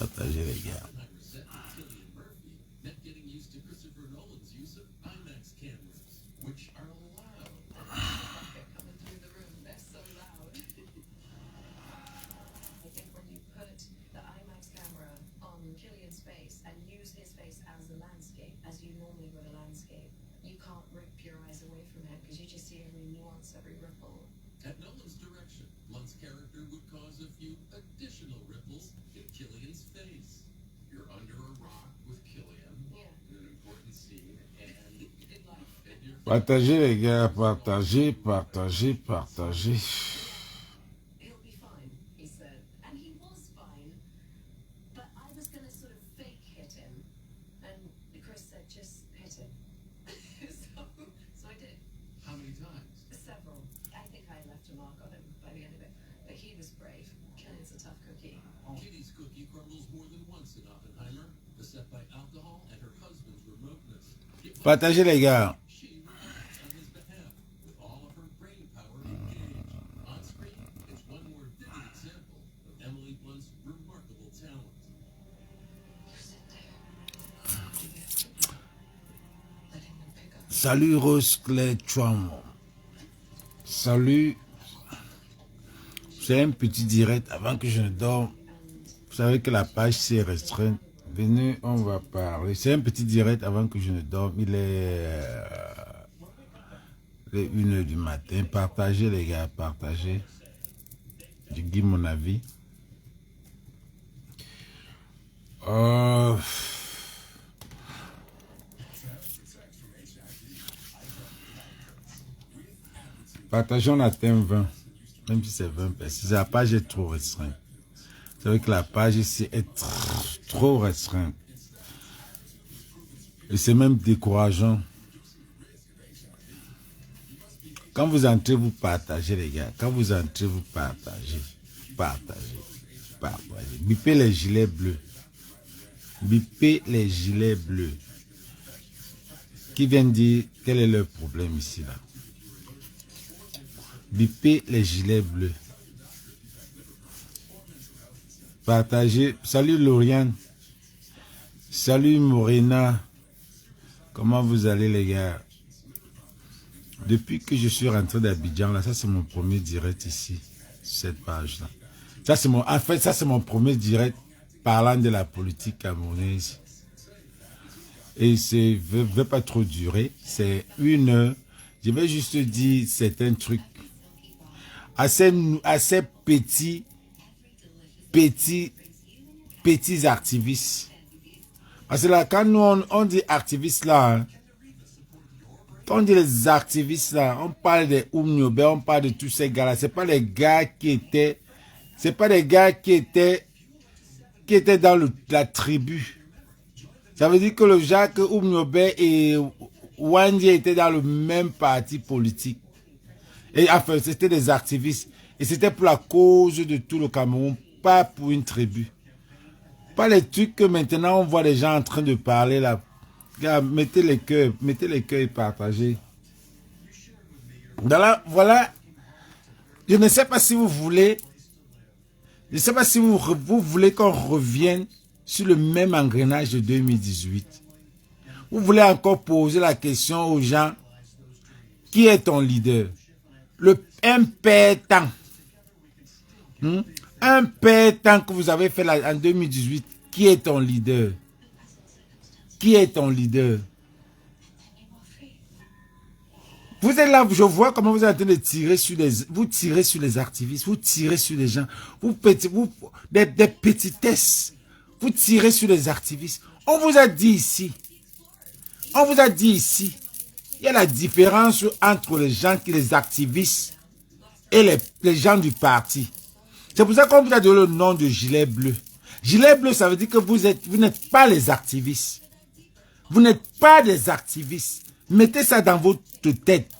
Partagez les gars. Partagez les gars, partagez, partagez, partagez. Partagez les gars. Salut Rose Claire Chouam. Salut. C'est un petit direct avant que je ne dorme. Vous savez que la page s'est restreinte. Venez, on va parler. C'est un petit direct avant que je ne dorme. Il est 1h du matin. Partagez les gars, partagez. Je dis mon avis. Partageons la thème 20. Même si c'est 20 personnes. La page est trop restreinte. C'est vrai que la page ici est trop restreinte. Et c'est même décourageant. Quand vous entrez, vous partagez les gars. Quand vous entrez, vous partagez. Partagez. Partagez. Bipez les gilets bleus. Bipez les gilets bleus. Qui viennent dire quel est leur problème ici là. Bipez les gilets bleus. Partagez. Salut Lauriane. Salut Morena. Comment vous allez les gars? Depuis que je suis rentré d'Abidjan, là, ça c'est mon premier direct ici, cette page là. Ça c'est mon, en fait, ça c'est mon premier direct parlant de la politique camerounaise. Et c'est veut pas trop durer. C'est 1 heure. Je vais juste dire certains trucs assez petits activistes. Parce que là, quand nous on dit activistes là, hein, quand on dit les activistes là, on parle de Oumniobé, on parle de tous ces gars là. C'est pas les gars qui étaient, c'est pas les gars qui étaient dans la tribu. Ça veut dire que le Jacques Oumniobé et Wandi étaient dans le même parti politique. Et enfin, c'était des activistes. Et c'était pour la cause de tout le Cameroun, pas pour une tribu. Pas les trucs que maintenant on voit les gens en train de parler là. Regarde, mettez les cœurs et partagez. Voilà. Je ne sais pas si vous voulez, je ne sais pas si vous voulez qu'on revienne sur le même engrenage de 2018. Vous voulez encore poser la question aux gens, qui est ton leader? Un père-temps. Un père-temps que vous avez fait là, en 2018, qui est ton leader? Qui est ton leader? Vous êtes là, je vois comment vous êtes en train de tirer sur vous tirez sur les activistes, vous tirez sur les gens, des petitesses, vous tirez sur les activistes. On vous a dit ici, il y a la différence entre les gens qui les activistes et les gens du parti. C'est pour ça qu'on vous a donné le nom de gilet bleu. Gilet bleu, ça veut dire que vous n'êtes pas les activistes. Vous n'êtes pas des activistes. Mettez ça dans votre tête.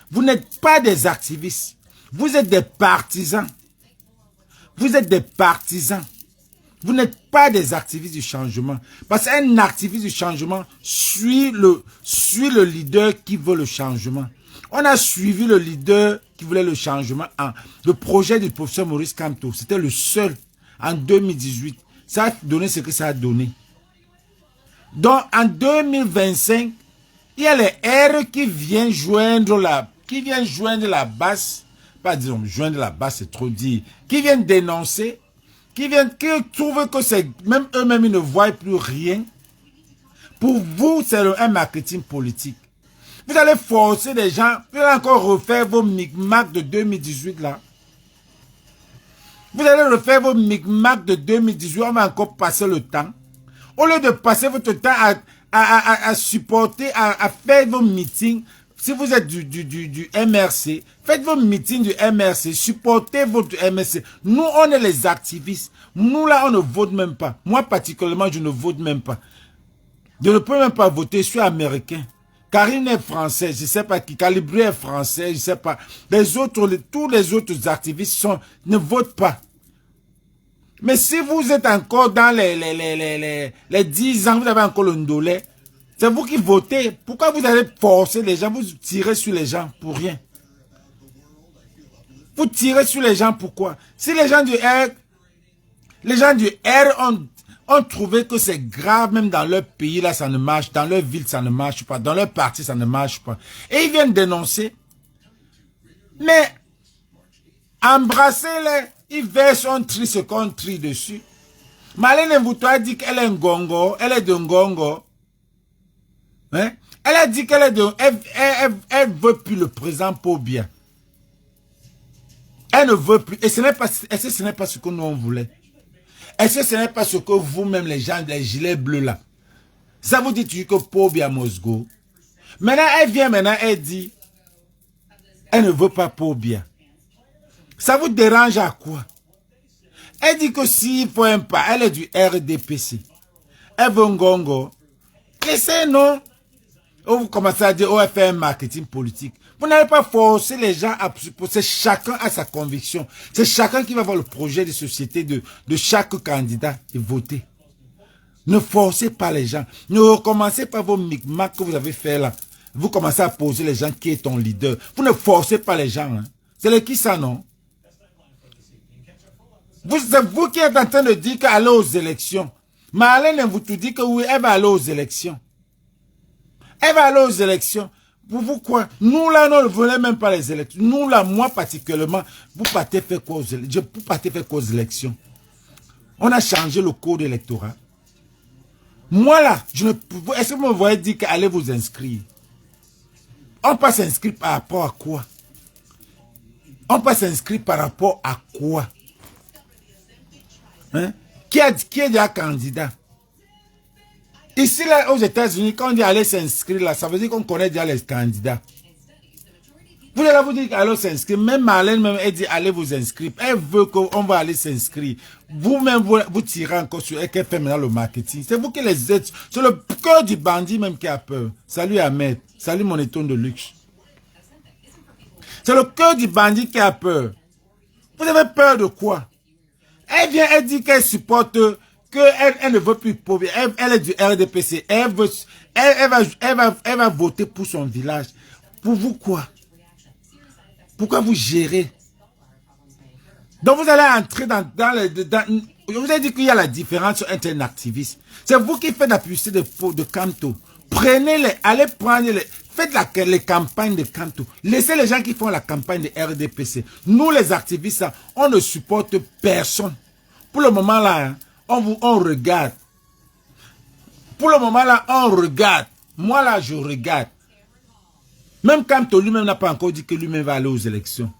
Vous n'êtes pas des activistes. Vous êtes des partisans. Vous êtes des partisans. Vous n'êtes pas des activistes du changement. Parce qu'un activiste du changement suit le leader qui veut le changement. On a suivi le leader qui voulait le changement. Le projet du professeur Maurice Kamto, c'était le seul en 2018 Ça a donné ce que ça a donné. Donc, en 2025, il y a les R qui viennent joindre la basse. Pas disons, joindre la basse, c'est trop dit. Qui viennent dénoncer. Qui trouvent que c'est, même eux-mêmes, ils ne voient plus rien. Pour vous, c'est un marketing politique. Vous allez forcer les gens, vous allez encore refaire vos micmacs de 2018 là. Vous allez refaire vos micmacs de 2018, on va encore passer le temps. Au lieu de passer votre temps à supporter, à faire vos meetings, si vous êtes du MRC, faites vos meetings du MRC, supportez votre MRC. Nous, on est les activistes. Nous, là, on ne vote même pas. Moi, particulièrement, je ne vote même pas. Je ne peux même pas voter, je suis américain. Karine est française, je ne sais pas qui. Calibré est français, je ne sais pas. Tous les autres activistes ne votent pas. Mais si vous êtes encore dans les 10 ans, vous avez encore le ndolé, c'est vous qui votez. Pourquoi vous allez forcer les gens, vous tirez sur les gens pour rien? Vous tirez sur les gens pourquoi? Si les gens du R ont trouvé que c'est grave, même dans leur pays, là, ça ne marche. Dans leur ville, ça ne marche pas. Dans leur parti, ça ne marche pas. Et ils viennent dénoncer. Mais, embrassez-les. Ils versent, on trie ce qu'on trie dessus. Marlène Mvoutoua dit qu'elle est un gongo. Elle est de Ngongo. Hein? Elle a dit qu'elle est de... Elle veut plus le président Pobia. Elle ne veut plus. Et ce n'est pas ce que nous on voulait. Est-ce que ce n'est pas ce que vous-même, les gens, les gilets bleus là, ça vous dit que Pobia Mosgo. Maintenant, elle vient, elle dit, elle ne veut pas Pobia. Ça vous dérange à quoi? Elle dit que s'il faut un pas, elle est du RDPC. Elle veut un gongo. Laissez, non? Vous commencez à dire, oh, elle fait un marketing politique. Vous n'allez pas forcer les gens à... C'est chacun a sa conviction. C'est chacun qui va voir le projet de société de chaque candidat et voter. Ne forcez pas les gens. Ne recommencez pas vos micmacs que vous avez fait là. Vous commencez à poser les gens qui est ton leader. Vous ne forcez pas les gens. Hein. C'est le qui ça, non? C'est vous qui êtes en train de dire qu'elle aller aux élections. Marlène vous tout dit que oui, elle va aller aux élections. Elle va aller aux élections. Pour vous quoi? Nous là, nous ne voulons même pas les élections. Nous là, moi particulièrement, vous partez faire quoi aux élections? Vous partez faire quoi aux élections? On a changé le code électoral. Moi là, est-ce que vous me voyez dire qu'allez vous inscrire? On peut s'inscrire par rapport à quoi? On peut s'inscrire par rapport à quoi? Hein? Qui est déjà candidat? Ici, là, aux États-Unis, quand on dit aller s'inscrire, là, ça veut dire qu'on connaît déjà les candidats. Vous allez vous dire qu'allez s'inscrire. Même Marlène, même, elle dit allez vous inscrire. Elle veut qu'on va aller s'inscrire. Vous-même, vous tirez encore sur elle, qu'elle fait maintenant le marketing. C'est vous qui les êtes. C'est le cœur du bandit même qui a peur. Salut Ahmed. Salut mon étonne de luxe. C'est le cœur du bandit qui a peur. Vous avez peur de quoi? Elle vient, elle dit qu'elle supporte, qu'elle ne veut plus pauvre. Elle est du RDPC. Elle va voter pour son village. Pour vous quoi? Pourquoi vous gérez? Donc vous allez entrer je vous ai dit qu'il y a la différence entre un activiste. C'est vous qui faites la publicité de Kanto. Prenez-les, allez prendre les... Faites les campagnes de Kanto. Laissez les gens qui font la campagne de RDPC. Nous, les activistes, on ne supporte personne. Pour le moment là, on regarde. Pour le moment là, on regarde. Moi là, je regarde. Même Kanto lui-même n'a pas encore dit que lui-même va aller aux élections.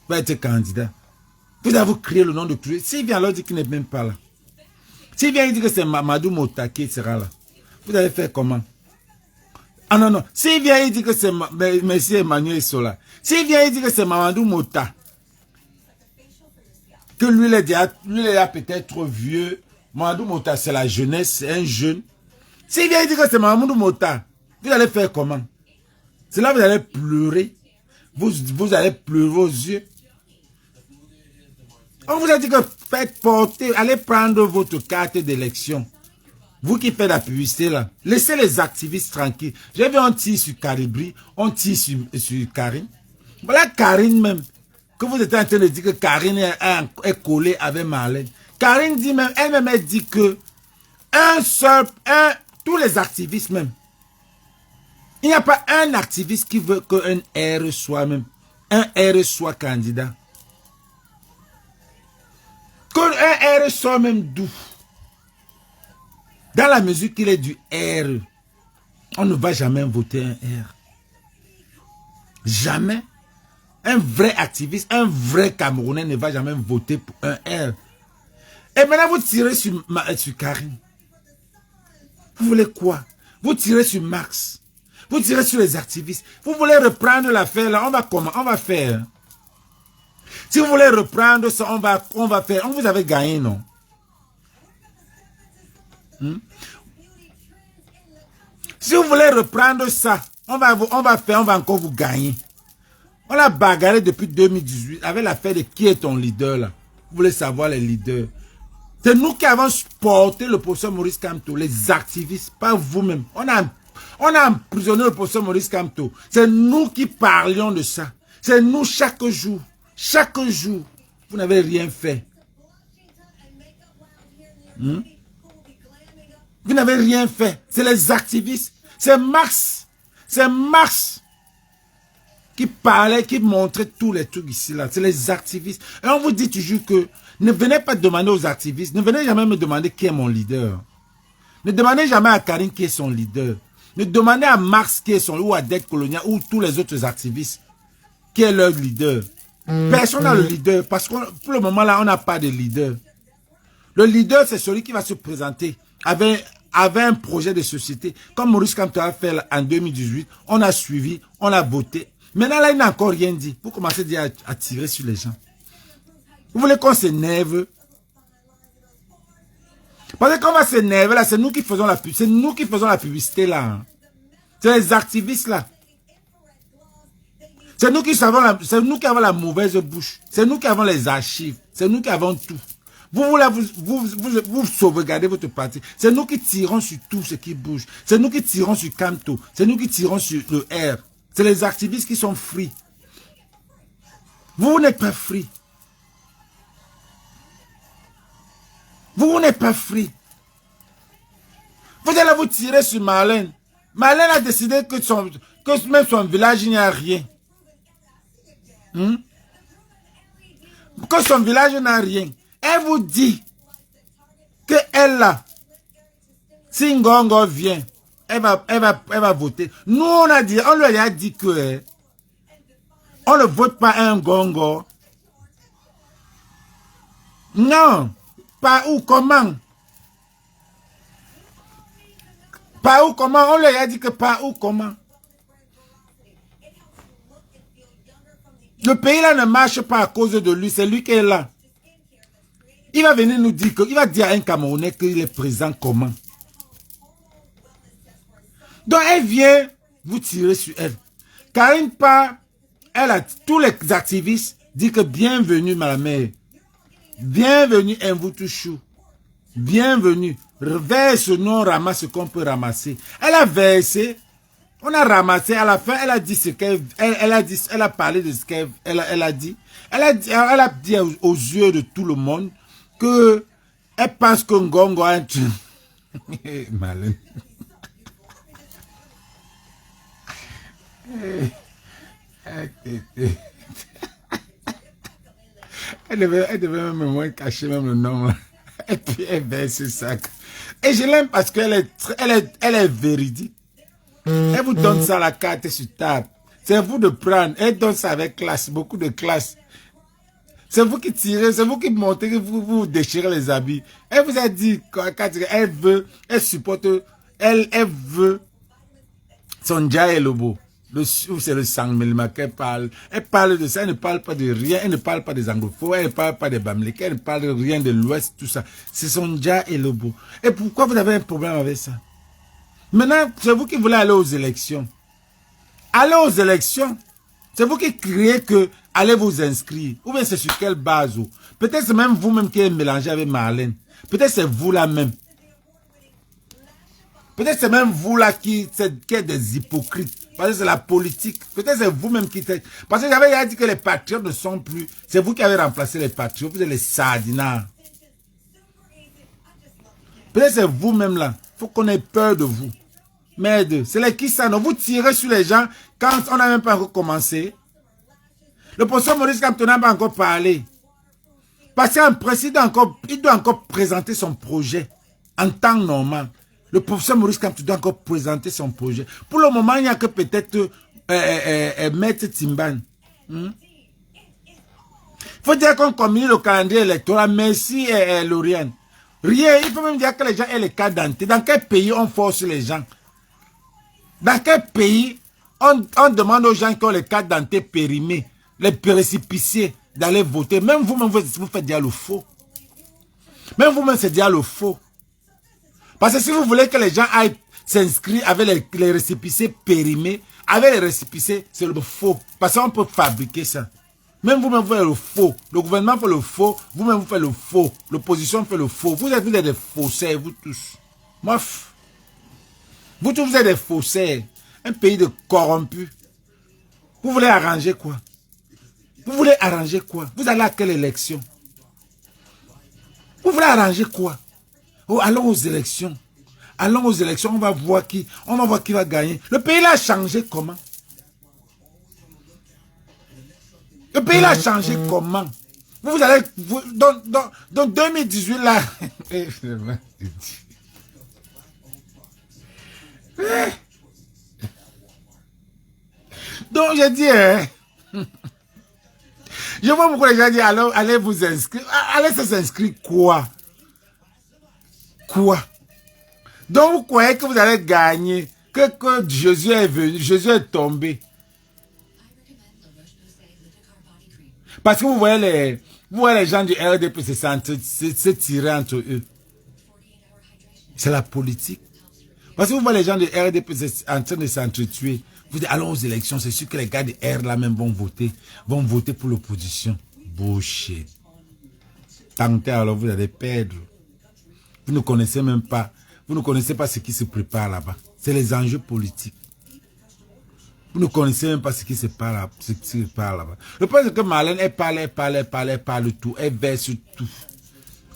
Va être candidat. Vous avez créé le nom de tout. S'il vient alors dire qu'il n'est même pas là. S'il vient dire que c'est Mamadou Mota qui sera là. Vous allez faire comment? Ah non, non. S'il vient il dit que c'est M. Emmanuel Sola. S'il vient il dit que c'est Mamadou Mota. Que lui, il est peut-être trop vieux. Mamadou Mota, c'est la jeunesse, c'est un jeune. S'il vient il dit que c'est Mamadou Mota, vous allez faire comment? C'est là que vous allez pleurer. Vous allez pleurer vos yeux. On vous a dit que faites porter, allez prendre votre carte d'élection. Vous qui faites la publicité là, laissez les activistes tranquilles. J'ai vu on tire sur Caribri, on tire sur Karine. Voilà Karine même, que vous êtes en train de dire que Karine est collée avec Marlène. Karine dit même, elle-même, elle dit que tous les activistes même, il n'y a pas un activiste qui veut qu'un R soit même, un R soit candidat. Qu'un R soit même doux. Dans la mesure qu'il est du R, on ne va jamais voter un R. Jamais. Un vrai activiste, un vrai Camerounais ne va jamais voter pour un R. Et maintenant, vous tirez sur Karine. Vous voulez quoi? Vous tirez sur Max. Vous tirez sur les activistes. Vous voulez reprendre l'affaire là, on va comment? On va faire. Si vous voulez reprendre ça, on va faire. On vous avait gagné, non? Si vous voulez reprendre ça, on va encore vous gagner. On a bagarré depuis 2018 avec l'affaire de qui est ton leader là. Vous voulez savoir les leaders. C'est nous qui avons porté le professeur Maurice Kamto, les activistes, pas vous-même. On a emprisonné le professeur Maurice Kamto. C'est nous qui parlions de ça. C'est nous chaque jour. Chaque jour. Vous n'avez rien fait. Vous n'avez rien fait. C'est les activistes. C'est Marx. C'est Marx qui parlait, qui montrait tous les trucs ici, là. C'est les activistes. Et on vous dit toujours que ne venez pas demander aux activistes, ne venez jamais me demander qui est mon leader. Ne demandez jamais à Karine qui est son leader. Ne demandez à Marx qui est son leader, ou à Dec Colonia, ou tous les autres activistes, qui est leur leader. Personne n'a le leader, parce que pour le moment là, on n'a pas de leader. Le leader, c'est celui qui va se présenter avec un projet de société. Comme Maurice Kamto a fait en 2018, on a suivi, on a voté. Maintenant, là, il n'a encore rien dit. Vous commencez déjà à tirer sur les gens. Vous voulez qu'on s'énerve? Parce qu'on va s'énerver, là, c'est nous qui faisons la publicité. C'est nous qui faisons la publicité, là. C'est les activistes, là. C'est nous qui avons la mauvaise bouche. C'est nous qui avons les archives. C'est nous qui avons tout. Vous sauvegardez votre parti. C'est nous qui tirons sur tout ce qui bouge. C'est nous qui tirons sur Kamto. C'est nous qui tirons sur le R. C'est les activistes qui sont free. Vous n'êtes pas free. Vous n'êtes pas free. Vous allez vous tirer sur Marlène. Marlène a décidé que même son village, il n'y a rien. Que son village n'a rien. Elle vous dit que elle là, si Ngongo vient, elle va voter. Nous, on lui a dit que on ne vote pas un Ngongo. Non. Pas où, comment? Pas où, comment? On lui a dit que pas où, comment? Le pays là ne marche pas à cause de lui, c'est lui qui est là. Il va venir nous dire il va dire à un Camerounais qu'il est présent comment. Donc elle vient vous tirer sur elle. Karine part, tous les activistes disent que bienvenue ma mère. Bienvenue Mvutouchou. Bienvenue. Verse nous, on ramasse ce qu'on peut ramasser. Elle a versé. On a ramassé. À la fin, elle a dit ce qu'elle a dit. Elle a parlé de ce qu'elle a dit. Elle a dit aux yeux de tout le monde que elle pense que Ngongo a un malin. Elle devait même cacher même le nom. Et puis elle verse ça. Et je l'aime parce qu'elle est véridique. Elle vous donne ça à la carte sur table. C'est vous de prendre. Elle donne ça avec classe, beaucoup de classe. C'est vous qui tirez, c'est vous qui montez, vous déchirez les habits. Elle vous a dit qu'elle veut, elle supporte, elle veut son Dja et Lobo. C'est le Sangmelma qu'elle parle. Elle parle de ça, elle ne parle pas de rien, elle ne parle pas des anglophones, elle ne parle pas des Bamileke, elle ne parle de rien de l'Ouest, tout ça. C'est son Dja et Lobo. Et pourquoi vous avez un problème avec ça? Maintenant, c'est vous qui voulez aller aux élections. Allez aux élections. C'est vous qui criez que allez vous inscrire. Ou bien c'est sur quelle base? Peut-être c'est même vous-même qui êtes mélangé avec Marlène. Peut-être c'est vous là même. Peut-être c'est même vous là qui êtes des hypocrites. Parce que c'est la politique. Peut-être c'est vous-même qui êtes. Parce que j'avais dit que les patriotes ne sont plus. C'est vous qui avez remplacé les patriotes. Vous êtes les sardinards. Peut-être c'est vous-même là. Il faut qu'on ait peur de vous. Merde, c'est les qui ça, non? Vous tirez sur les gens quand on n'a même pas encore commencé. Le professeur Maurice Kamto n'a pas encore parlé. Parce qu'un président, il doit encore présenter son projet en temps normal. Le professeur Maurice Kamto doit encore présenter son projet. Pour le moment, il n'y a que peut-être Maître Timban. Il faut dire qu'on combine le calendrier électoral. Merci, Lauriane. Rien, il faut même dire que les gens aient les cartes d'identité. Dans quel pays on force les gens? Dans quel pays on demande aux gens qui ont les cartes d'identité périmées, les récipiciés, d'aller voter? Même vous-même, vous faites dire le faux. Même vous-même, c'est dire le faux. Parce que si vous voulez que les gens aillent s'inscrire avec les récipiciés périmés, avec les récipiciés, c'est le faux. Parce qu'on peut fabriquer ça. Même vous-même, vous faites le faux. Le gouvernement fait le faux. Vous-même, vous faites le faux. L'opposition fait le faux. Vous êtes des faussaires, vous tous. Mof. Vous tous, vous êtes des faussaires. Un pays de corrompus. Vous voulez arranger quoi? Vous voulez arranger quoi? Vous allez à quelle élection? Vous voulez arranger quoi? Oh, allons aux élections. Allons aux élections, on va voir qui va gagner. Le pays là a changé comment? Le pays là a changé comment? Vous allez... dans 2018 là... Donc j'ai dit... je vois beaucoup de gens dire, allez vous inscrire. Allez s'inscrire quoi? Quoi? Donc vous croyez que vous allez gagner, que Jésus est venu, Jésus est tombé. Parce que vous voyez les gens du RDP se tirer entre eux. C'est la politique. Parce que vous voyez les gens du RDP en train de s'entretuer. Vous dites, allons aux élections, c'est sûr que les gars de R là même vont voter pour l'opposition. Bullshit. Tentez, alors vous allez perdre. Vous ne connaissez même pas. Vous ne connaissez pas ce qui se prépare là-bas. C'est les enjeux politiques. Vous ne connaissez même pas ce qui se prépare là-bas. Le problème, c'est que Marlène, elle parle tout. Elle verse tout.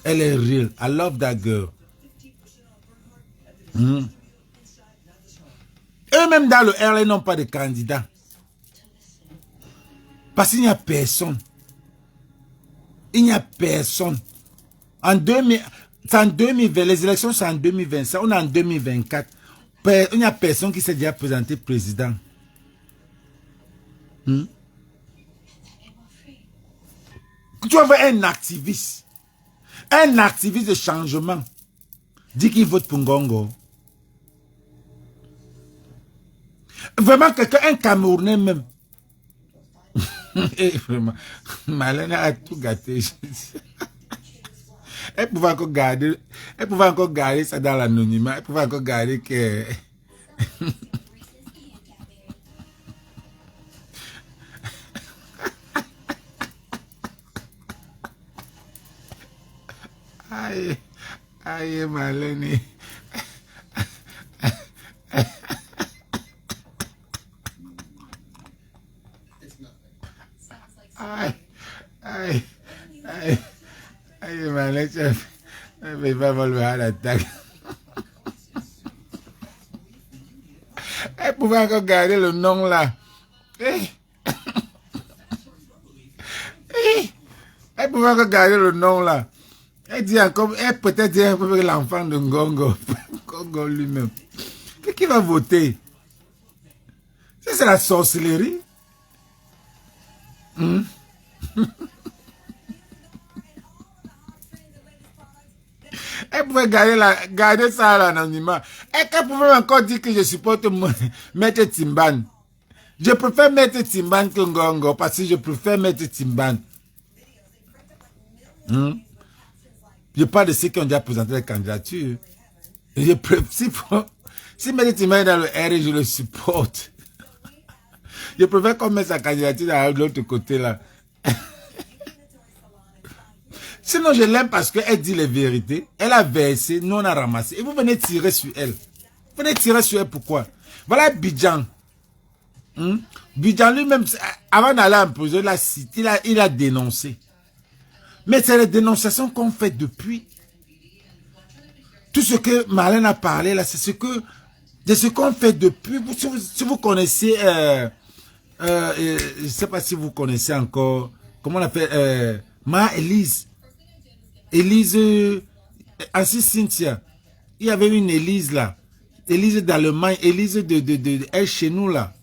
Elle est real. I love that girl. Eux-mêmes dans le RL n'ont pas de candidat. Parce qu'il n'y a personne. Il n'y a personne. En 2020, les élections sont en 2025, on est en 2024. Il n'y a personne qui s'est déjà présenté président. Tu vas voir un activiste de changement, dit qu'il vote pour Ngongo. Vraiment, quelqu'un, un Camerounais même. Et vraiment, Malène a tout gâté. Elle pouvait encore garder ça dans l'anonymat. Elle pouvait encore garder que... aïe, Malène. Aïe, Malène, elle ne va pas me à l'attaque. Elle pouvait encore garder le nom là. Elle pouvait encore garder le nom là. Elle dit encore, elle peut-être dit un peu l'enfant de Ngongo. Ngongo lui-même. Qui va voter? Ça, c'est la sorcellerie. Elle pouvait garder ça à l'anonymat. Et qu'elle pouvait encore dire que je supporte Maître Timban. Je préfère Maître Timban que Ngongo parce que je préfère Maître Timban. Je parle de ceux qui ont déjà présenté la candidature. Si Maître Timban est dans le R, je le supporte. Je préfère qu'on mette sa candidature de l'autre côté là. Sinon, je l'aime parce qu'elle dit les vérités. Elle a versé, nous on a ramassé. Et vous venez tirer sur elle. Vous venez tirer sur elle pourquoi? Voilà Bidjan. Bidjan lui-même, avant d'aller en prison, il a dénoncé. Mais c'est les dénonciations qu'on fait depuis. tout ce que Marlène a parlé là, c'est ce qu'on fait depuis. Si vous connaissez, je ne sais pas si vous connaissez encore, comment on appelle, Élise. Élise, ainsi Cynthia. Il y avait une Élise là. Élise d'Allemagne, Élise de elle chez nous là.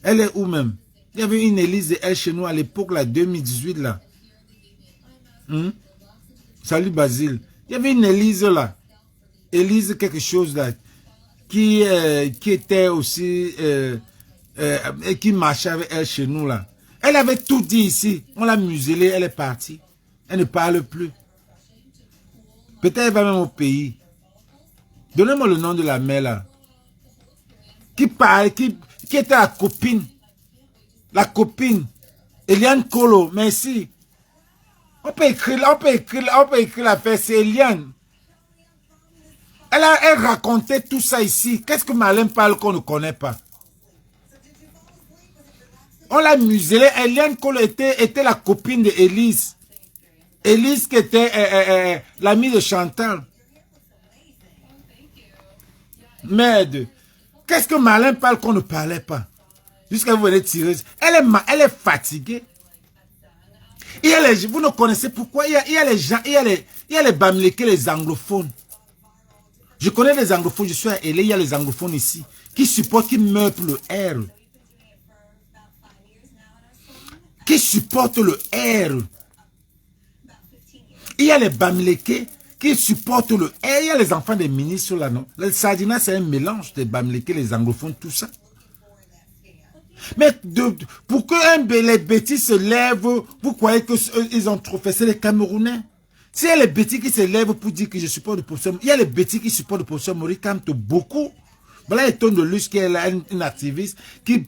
Elle est où même? Il y avait une Élise de elle chez nous à l'époque là, 2018 là. Salut Basile. Il y avait une Élise là. Élise quelque chose là. Qui était aussi, qui marchait avec elle chez nous là. Elle avait tout dit ici. On l'a muselée, elle est partie. Elle ne parle plus. Peut-être elle va même au pays. Donnez-moi le nom de la mère là. Qui parle, qui était la copine. La copine. Eliane Kolo, merci. On peut écrire l'affaire, c'est Eliane. Elle racontait tout ça ici. Qu'est-ce que Marlène parle qu'on ne connaît pas? On l'a muselée. Eliane Kolo était la copine de Élise. Élise qui était l'amie de Chantal. Merde. Qu'est-ce que Marlène parle qu'on ne parlait pas? Jusqu'à vous venez tirer. Elle est fatiguée. Vous ne connaissez pourquoi? Il y a les gens, il y a les Bamileke, les anglophones. Je connais les anglophones, je suis à LA, il y a les anglophones ici, qui supportent, qui meurent pour le R. Qui supportent le R. Il y a les Bamileke qui supportent le R. Il y a les enfants des ministres là, non? Le Sardina, c'est un mélange des Bamileke, les anglophones, tout ça. Mais pour que les bêtises se lèvent, vous croyez qu'ils ont trop fait, c'est les Camerounais. S'il y a les bêtises qui se lèvent pour dire que je supporte le professeur, il y a les bêtises qui supportent le professeur Maurice Kamto, beaucoup. Voilà les tonnes de luxe qui est là, une activiste qui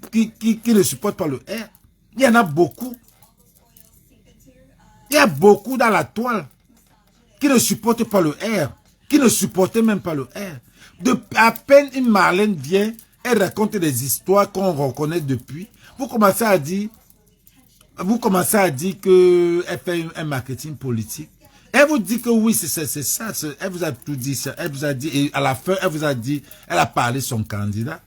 ne supporte pas le R. Il y en a beaucoup. Il y a beaucoup dans la toile qui ne supportent pas le R, qui ne supportaient même pas le R. À peine une Marlène vient, elle raconte des histoires qu'on reconnaît depuis. Vous commencez à dire qu'elle fait un marketing politique. Elle vous dit que oui, c'est ça. Elle vous a tout dit ça. Elle vous a dit, et à la fin, elle vous a dit, elle a parlé son candidat.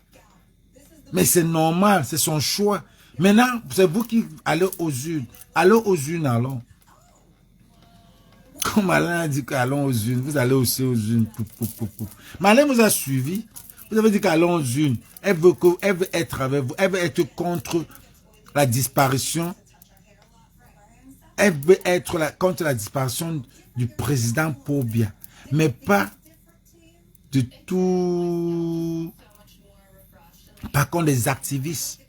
Mais c'est normal, c'est son choix. Maintenant, c'est vous qui allez aux urnes. Allez aux urnes, allons. Comme Marlène a dit qu'allons aux urnes, vous allez aussi aux urnes. Marlène vous a suivi. Vous avez dit qu'allons aux urnes. Elle veut être avec vous. Elle veut être contre la disparition. Elle veut être contre la disparition du président Pobia. Mais pas de tout. Par contre, les activistes.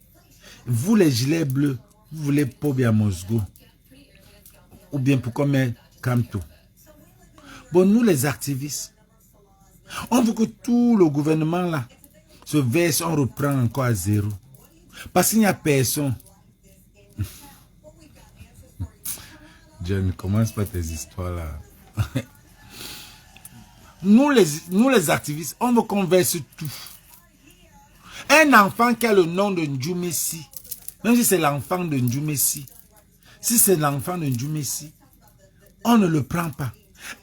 Vous, les gilets bleus, vous voulez Pobia Mosgo. Ou bien pourquoi mettre Kamto. Bon, nous, les activistes, on veut que tout le gouvernement là se verse, on reprend encore à zéro. Parce qu'il n'y a personne. Dieu, ne commence pas tes histoires là. Nous les activistes, on veut qu'on verse tout. Un enfant qui a le nom de Ndjoumessi, même si c'est l'enfant de Ndjoumessi, si c'est l'enfant de Ndjoumessi, on ne le prend pas.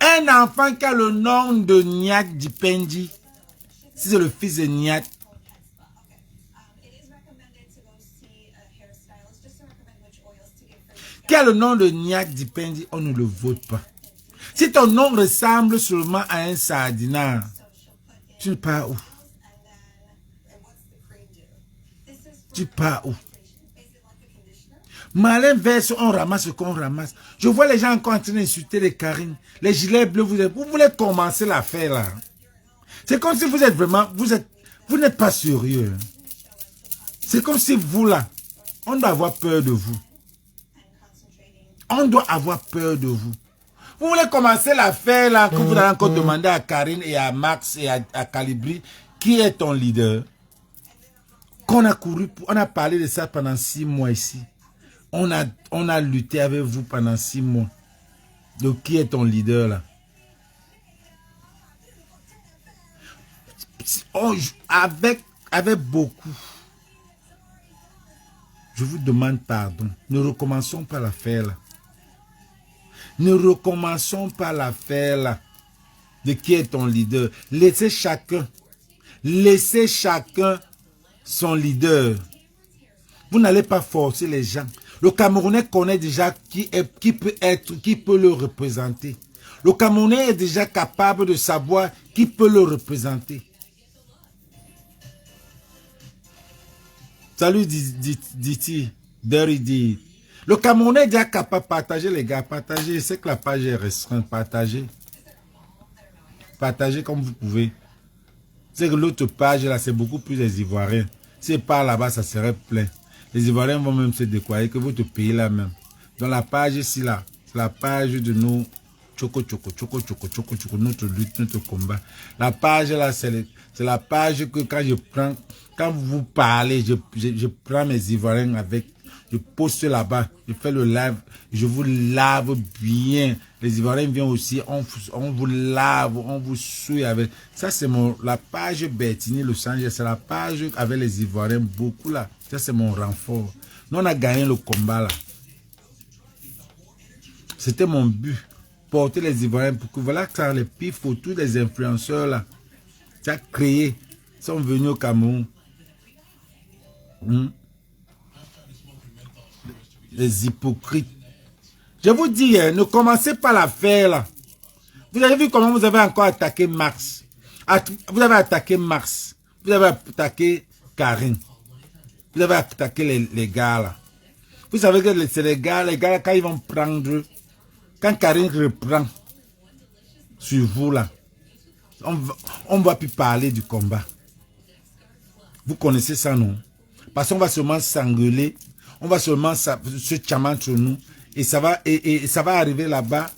Un enfant qui a le nom de Nyat Dipendi, si c'est le fils de Nyat, qui a le nom de Nyat Dipendi, on ne le vote pas. Si ton nom ressemble seulement à un sardinard, tu pars où? Tu pars où? Marlène verse, on ramasse ce qu'on ramasse. Je vois les gens encore en train d'insulter les Karine. Les gilets bleus, vous voulez commencer l'affaire là. C'est comme si vous êtes vraiment, vous n'êtes pas sérieux. C'est comme si vous là, on doit avoir peur de vous. On doit avoir peur de vous. Vous voulez commencer l'affaire là, que vous allez encore demander à Karine et à Max et à Calibri, qui est ton leader? Qu'on a couru, on a parlé de ça pendant 6 mois ici. On a lutté avec vous pendant 6 mois. Donc, qui est ton leader là? Avec beaucoup. Je vous demande pardon. Ne recommençons pas l'affaire là. Ne recommençons pas l'affaire là. de qui est ton leader. Laissez chacun son leader. Vous n'allez pas forcer les gens. Le Camerounais connaît déjà qui peut le représenter. Le Camerounais est déjà capable de savoir qui peut le représenter. Salut Diti, Derry. Le Camerounais est déjà capable de partager, les gars. Partagez, c'est que la page est restreinte. Partagez. Partagez comme vous pouvez. C'est que l'autre page là, c'est beaucoup plus les Ivoiriens. Si par là-bas, ça serait plein. Les Ivoiriens vont même se décoyer que votre pays là même. Dans la page ici là, c'est la page de nos choco, notre lutte, notre combat. La page là, c'est la page que quand vous parlez, je prends mes Ivoiriens avec, je poste là-bas, je fais le live, je vous lave bien. Les Ivoiriens viennent aussi, on vous lave, on vous souille avec. Ça, c'est la page Bertini, Los Angeles, c'est la page avec les Ivoiriens, beaucoup là. Ça, c'est mon renfort. Nous, on a gagné le combat là. C'était mon but. Porter les Ivoiriens pour que, voilà, car les pifs, tous les influenceurs là, ça a créé, sont venus au Cameroun. Les hypocrites. Je vous dis, ne commencez pas l'affaire là. Vous avez vu comment vous avez encore attaqué Marx. Vous avez attaqué Marx. Vous avez attaqué Karine. Vous avez attaqué les gars là. Vous savez que c'est les gars là, quand ils vont prendre, quand Karine reprend sur vous là, on ne va plus parler du combat. Vous connaissez ça, non? Parce qu'on va seulement s'engueuler, on va seulement se chammer entre nous, et ça va arriver là-bas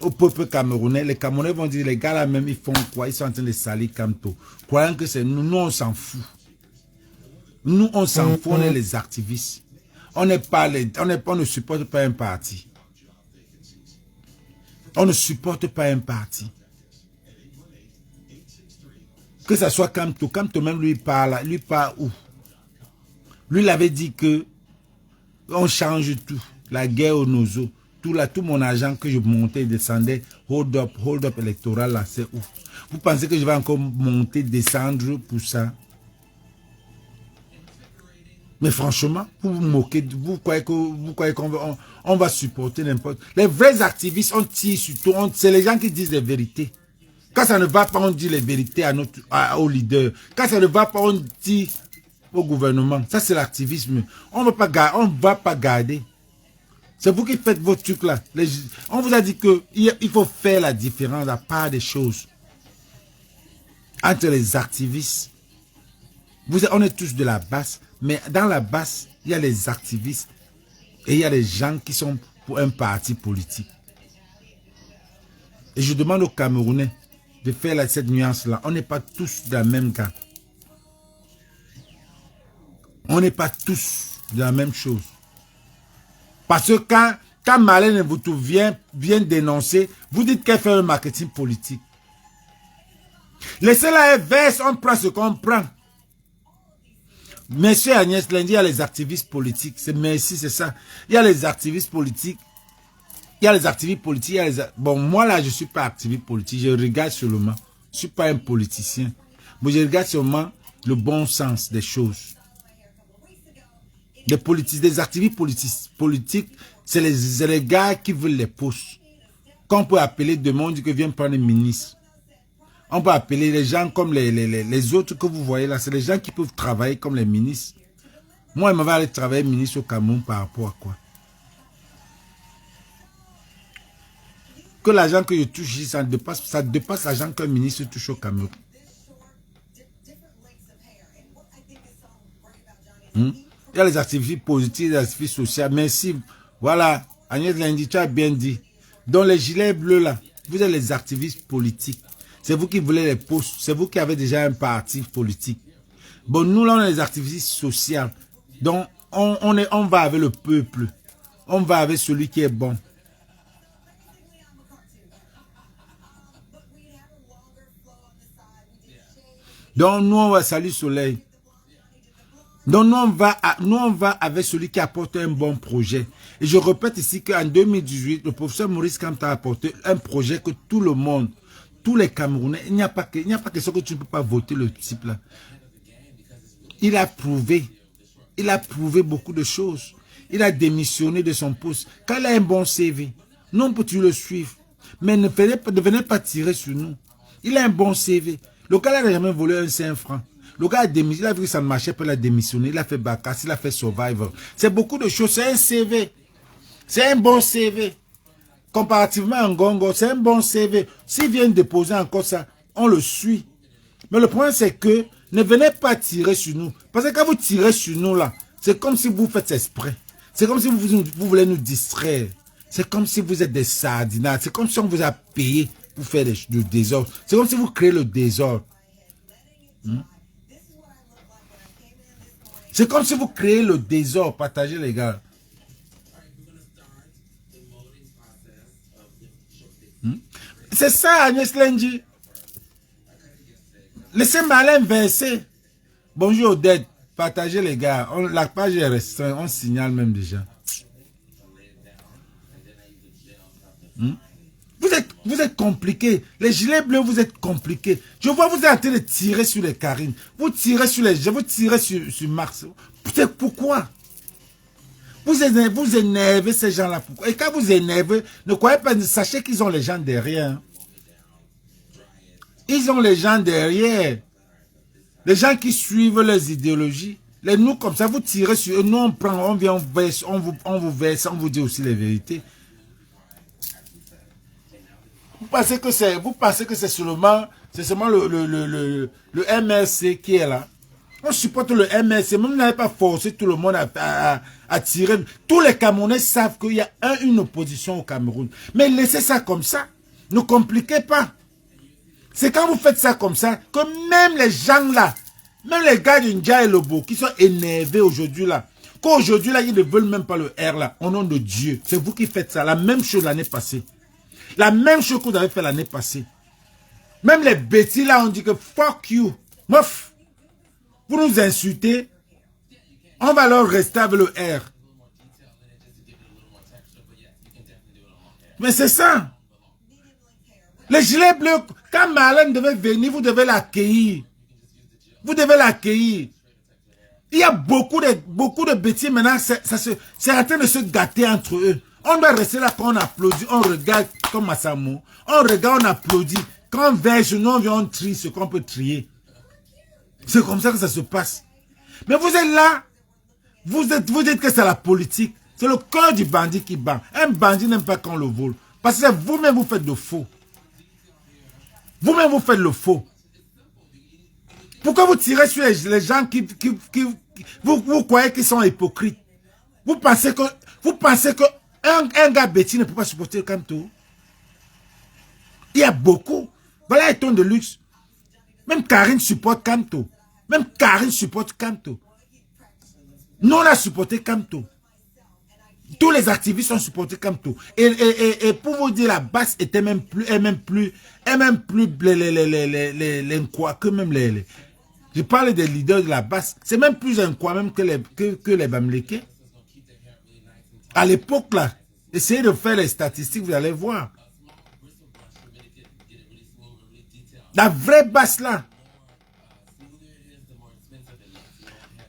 au peuple camerounais. Les Camerounais vont dire, les gars là même, ils font quoi? Ils sont en train de salir Kamto. Croyant que c'est nous, on s'en fout. Nous, on s'en fout, on est les activistes. On ne supporte pas un parti. On ne supporte pas un parti. Que ce soit Kamto même lui parle où? Lui, il avait dit que on change tout. La guerre au Nozo. Tout mon argent que je montais et descendais, hold up électoral là, c'est où? Vous pensez que je vais encore monter, descendre pour ça? Mais franchement, vous vous moquez, vous croyez qu'on va supporter n'importe. Les vrais activistes, on tire surtout, c'est les gens qui disent les vérités. Quand ça ne va pas, on dit les vérités aux leaders. Quand ça ne va pas, on dit au gouvernement. Ça, c'est l'activisme. On ne va pas garder. C'est vous qui faites vos trucs là. On vous a dit qu'il faut faire la différence à part des choses. Entre les activistes. On est tous de la base. Mais dans la base, il y a les activistes. Et il y a les gens qui sont pour un parti politique. Et je demande aux Camerounais de faire cette nuance-là. On n'est pas tous de la même cas. On n'est pas tous de la même chose. Parce que quand Marlène Mvutu vient dénoncer, vous dites qu'elle fait le marketing politique. Laissez-la, elle verse, on prend ce qu'on prend. Monsieur Agnès Lundi, il y a les activistes politiques. Merci, c'est ça. Il y a les activistes politiques. Bon, moi là, je ne suis pas activiste politique. Je regarde seulement. Je ne suis pas un politicien. Mais je regarde seulement le bon sens des choses. Des activistes politiques, c'est les gars qui veulent les postes. Qu'on peut appeler demain, on dit que viens prendre un ministre. On peut appeler les gens comme les autres que vous voyez là. C'est les gens qui peuvent travailler comme les ministres. Moi, je vais aller travailler ministre au Cameroun par rapport à quoi? Que l'argent que je touche, ça dépasse l'argent qu'un ministre touche au Cameroun. Il y a les activités positives, les activités sociales. Merci. Voilà. Agnès Lundi, tu as bien dit. Dans les gilets bleus là, vous êtes les activistes politiques. C'est vous qui voulez les postes. C'est vous qui avez déjà un parti politique. Bon, nous, là, on est les activistes sociaux. Donc, on va avec le peuple. On va avec celui qui est bon. Donc, nous, on va saluer Soleil. Donc, nous, on va avec celui qui apporte un bon projet. Et je répète ici qu'en 2018, le professeur Maurice Kamto a apporté un projet que tout le monde tous les Camerounais, il n'y a pas question que tu ne peux pas voter le type là. Il a prouvé beaucoup de choses. Il a démissionné de son poste. Quand il a un bon CV, non peux-tu le suivre. Mais ne venez pas tirer sur nous. Il a un bon CV. Le gars n'a jamais volé un 5 francs. Le gars a démissionné, il a vu que ça ne marchait pas, il a démissionné. Il a fait Bacas, il a fait Survivor. C'est beaucoup de choses. C'est un CV. C'est un bon CV. Comparativement à Ngongo, c'est un bon CV. S'il vient déposer encore ça, on le suit. Mais le problème, c'est que ne venez pas tirer sur nous. Parce que quand vous tirez sur nous, là, c'est comme si vous faites exprès. C'est comme si vous voulez nous distraire. C'est comme si vous êtes des sardinats. C'est comme si on vous a payé pour faire le désordre. C'est comme si vous créez le désordre. C'est comme si vous créez le désordre. Partagez, les gars. C'est ça, Agnès Lenji. Laissez Malin verser. Bonjour, Odette. Partagez, les gars. La page est restreinte. On signale même déjà. Vous êtes compliqués. Les gilets bleus, vous êtes compliqués. Je vois, vous êtes en train de tirer sur les Karine. Vous tirez sur les gens. Vous tirez sur Mars. Pourquoi? Vous énervez ces gens-là. Et quand vous énervez, ne croyez pas, sachez qu'ils ont les gens derrière. Ils ont les gens derrière. Les gens qui suivent leurs idéologies. Nous, comme ça, vous tirez sur eux. Nous, on prend, on vient, on vous verse, on vous dit aussi les vérités. Vous pensez que c'est seulement le MRC qui est là. On supporte le MRC. Même vous n'avez pas forcé tout le monde à tirer. Tous les Camerounais savent qu'il y a une opposition au Cameroun. Mais laissez ça comme ça. Ne compliquez pas. C'est quand vous faites ça comme ça que même les gens là, même les gars de Ndja et Lobo qui sont énervés aujourd'hui là, qu'aujourd'hui là, ils ne veulent même pas le R là, au nom de Dieu. C'est vous qui faites ça. La même chose l'année passée. La même chose que vous avez fait l'année passée. Même les bêtis là, on dit que fuck you. Mouf. Vous nous insultez. On va leur rester avec le R. Mais c'est ça. Les gilets bleus, quand Marlène devait venir, vous devez l'accueillir. Vous devez l'accueillir. Il y a beaucoup de bêtises maintenant, c'est en train de se gâter entre eux. On doit rester là quand on applaudit, on regarde comme Massamo. On regarde, on applaudit. Quand on verge, nous on vient, on trie ce qu'on peut trier. C'est comme ça que ça se passe. Mais vous êtes là, vous dites que c'est la politique. C'est le cœur du bandit qui bat. Un bandit n'aime pas qu'on le vole. Parce que vous-même vous faites le faux. Vous-même vous faites le faux. Pourquoi vous tirez sur les gens qui vous croyez qu'ils sont hypocrites? Vous pensez que un gars bêtise ne peut pas supporter le Kamto? Il y a beaucoup. Voilà un ton de luxe. Même Karine supporte Kamto. Même Karine supporte Kamto. Nous, on a supporté Kamto. Tous les activistes ont supporté Kamto. Et pour vous dire, la base était même plus que même les. Je parle des leaders de la base. C'est même plus un quoi même que les Bamlékés. À l'époque là, essayez de faire les statistiques, vous allez voir. La vraie base là.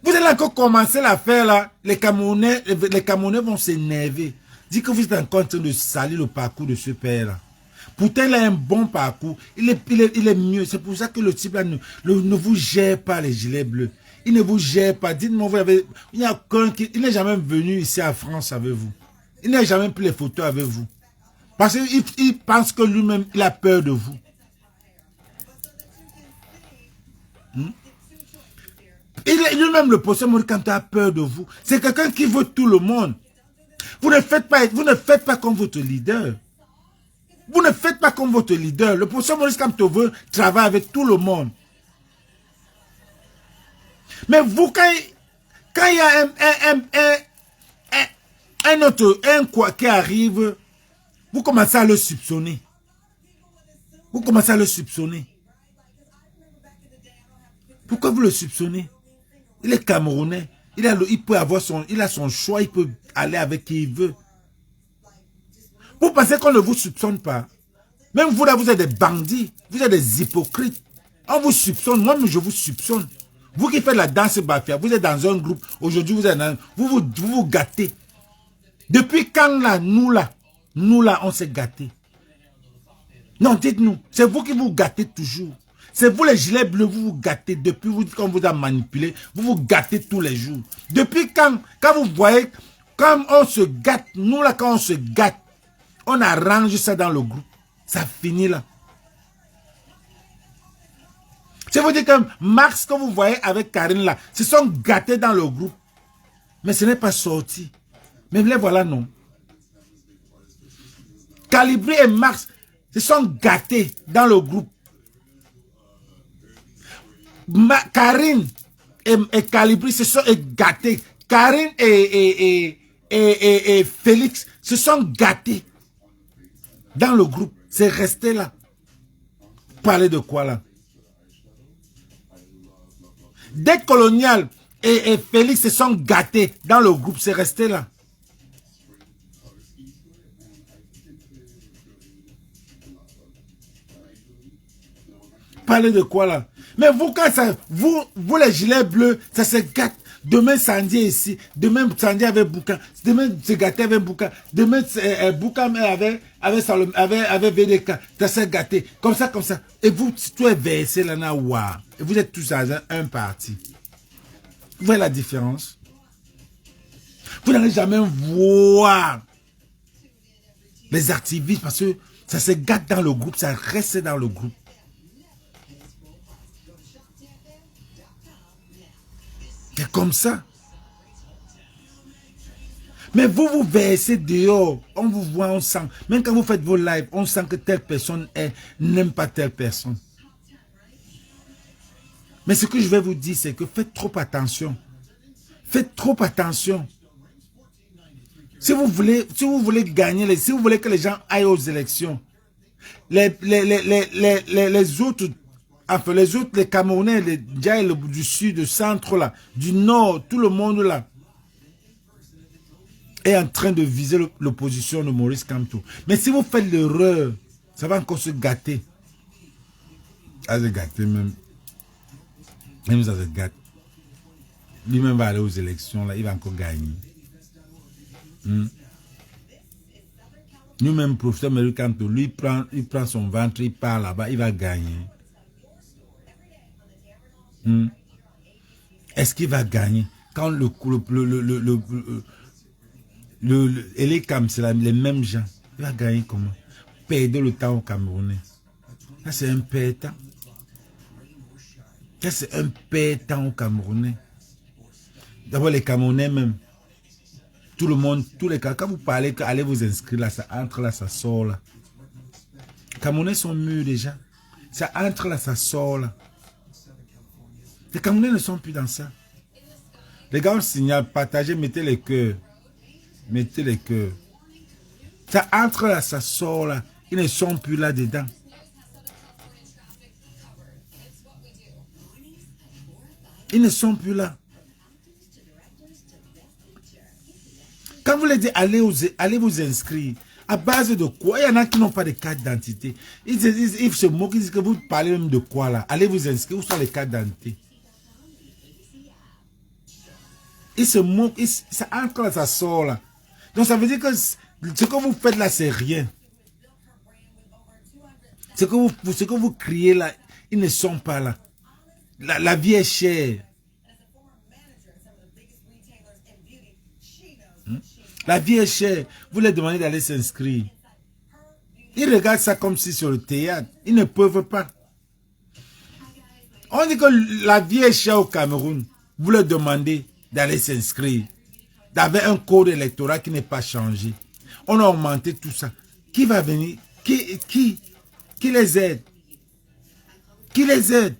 Vous allez encore commencer l'affaire là. Les Camerounais vont s'énerver. Dites que vous êtes encore en train de salir le parcours de ce père là. Pourtant, il a un bon parcours. Il est mieux. C'est pour ça que le type là ne vous gère pas les gilets bleus. Il ne vous gère pas. Dites-moi, il n'y a qu'un qui... Il n'est jamais venu ici à France avec vous. Il n'a jamais pris les photos avec vous. Parce qu'il pense que lui-même, il a peur de vous. Lui-même, le possède, quand il a peur de vous. C'est quelqu'un qui veut tout le monde. Vous ne faites pas comme votre leader. Vous ne faites pas comme votre leader. Le professeur Maurice Kamto veut travailler avec tout le monde. Mais vous, quand il y a un quoi qui arrive, vous commencez à le soupçonner. Vous commencez à le soupçonner. Pourquoi vous le soupçonnez? Il est Camerounais. Il peut avoir il a son choix. Il peut aller avec qui il veut. Vous pensez qu'on ne vous soupçonne pas? Même vous là, vous êtes des bandits. Vous êtes des hypocrites. On vous soupçonne. Moi-même, je vous soupçonne. Vous qui faites la danse Bafia, vous êtes dans un groupe. Aujourd'hui, vous vous gâtez. Depuis quand là, nous là, on s'est gâtés. Non, dites-nous. C'est vous qui vous gâtez toujours. C'est vous les gilets bleus, vous vous gâtez. Depuis qu'on vous a manipulé, vous vous gâtez tous les jours. Depuis quand vous voyez, quand on se gâte, nous là, quand on se gâte, on arrange ça dans le groupe. Ça finit là. Je vous dis que Max, que vous voyez avec Karine là, se sont gâtés dans le groupe. Mais ce n'est pas sorti. Mais les voilà, non. Calibri et Max se sont gâtés dans le groupe. Karine et Calibri se sont gâtés. Karine et Félix se sont gâtés dans le groupe. C'est resté là. Parler de quoi là? Dès Colonial et Félix se sont gâtés dans le groupe, c'est resté là. Parler de quoi là? Mais vous, quand ça, vous les gilets bleus, ça se gâte. Demain, Sandy est ici. Demain, Sandy avait Boucan. Demain, se gâtait avec Boucan. Demain, Boucan avait VDK. Ça s'est gâté. Comme ça, comme ça. Et vous, tout est versé là, waouh. Et vous êtes tous dans un parti. Vous voyez la différence? Vous n'allez jamais voir les activistes parce que ça se gâte dans le groupe. Ça reste dans le groupe. C'est comme ça. Mais vous vous versez dehors. On vous voit, on sent. Même quand vous faites vos lives, on sent que telle personne n'aime pas telle personne. Mais ce que je vais vous dire, c'est que faites trop attention. Faites trop attention. Si vous voulez gagner, si vous voulez que les gens aillent aux élections, les autres, enfin les Camerounais, les Djaïs du sud, du centre là, du nord, tout le monde là, est en train de viser l'opposition de Maurice Kamto. Mais si vous faites l'erreur, ça va encore se gâter. Ça se gâter même. Même ça se gâte. Lui-même va aller aux élections, là, il va encore gagner. Nous-mêmes, professeur Maurice Kamto, lui, il prend son ventre, il part là-bas, il va gagner. Est-ce qu'il va gagner? Quand les Cam, c'est les mêmes gens. Il va gagner comment? Perdre le temps aux Camerounais. Ça, c'est un perdant. Ça, c'est un perdant aux Camerounais. D'abord, les Camerounais même. Tout le monde, tous les cas, quand vous parlez, allez vous inscrire là, ça entre là, ça sort là. Les Camerounais sont mûrs déjà. Ça entre là, ça sort là. Les Camerounais ne sont plus dans ça. Les gars, on signale, partagez, mettez les cœurs. Mettez les cœurs. Ça entre là, ça sort là. Ils ne sont plus là dedans. Ils ne sont plus là. Quand vous les dites, allez vous inscrire. À base de quoi? Il y en a qui n'ont pas de carte d'identité. Ils se moquent, ils disent que vous parlez même de quoi là? Allez vous inscrire. Où sont les cartes d'identité? Ils se moquent, ça entre là, ça sort là. Donc ça veut dire que ce que vous faites là, c'est rien. Ce que vous criez là, ils ne sont pas là. La vie est chère. La vie est chère. Vous leur demandez d'aller s'inscrire. Ils regardent ça comme si sur le théâtre. Ils ne peuvent pas. On dit que la vie est chère au Cameroun. Vous leur demandez d'aller s'inscrire. D'avoir un code électoral qui n'est pas changé. On a augmenté tout ça. Qui va venir? Qui les aide? Qui les aide?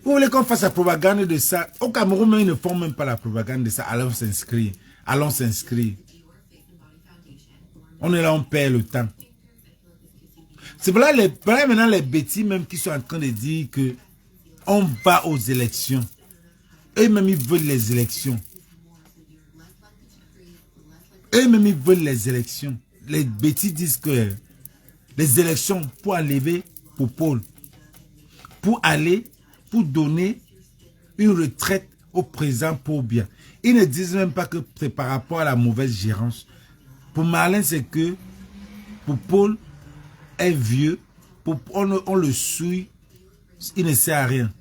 Vous voulez qu'on fasse la propagande de ça? Au Cameroun, ils ne font même pas la propagande de ça. Allons s'inscrire. Allons s'inscrire. On est là, on perd le temps. C'est voilà maintenant les bêtis même qui sont en train de dire que on va aux élections. Eux-mêmes, ils veulent les élections. Eux-mêmes, ils veulent les élections. Les bêtis disent que les élections pour enlever Popol, pour donner une retraite au président pour bien. Ils ne disent même pas que c'est par rapport à la mauvaise gérance. Pour Marlin, c'est que Popol est vieux, on le souille, il ne sert à rien.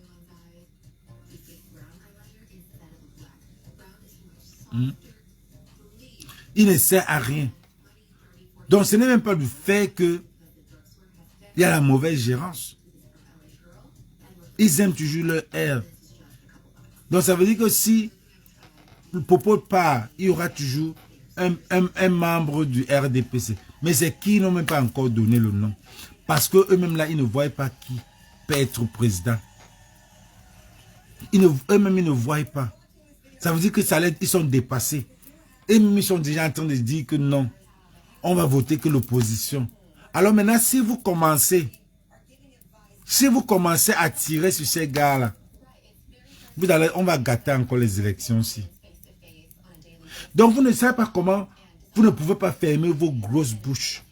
Il ne sert à rien. Donc ce n'est même pas du fait que il y a la mauvaise gérance. Ils aiment toujours leur air. Donc ça veut dire que si le Popol part, il y aura toujours un membre du RDPC. Mais c'est qui n'ont même pas encore donné le nom. Parce qu'eux-mêmes là, ils ne voient pas qui peut être président. Eux-mêmes, ils ne voient pas. Ça veut dire que ils sont dépassés. Et même ils sont déjà en train de dire que non, on va voter que l'opposition. Alors maintenant, si vous commencez à tirer sur ces gars-là, on va gâter encore les élections aussi. Donc vous ne savez pas comment, vous ne pouvez pas fermer vos grosses bouches.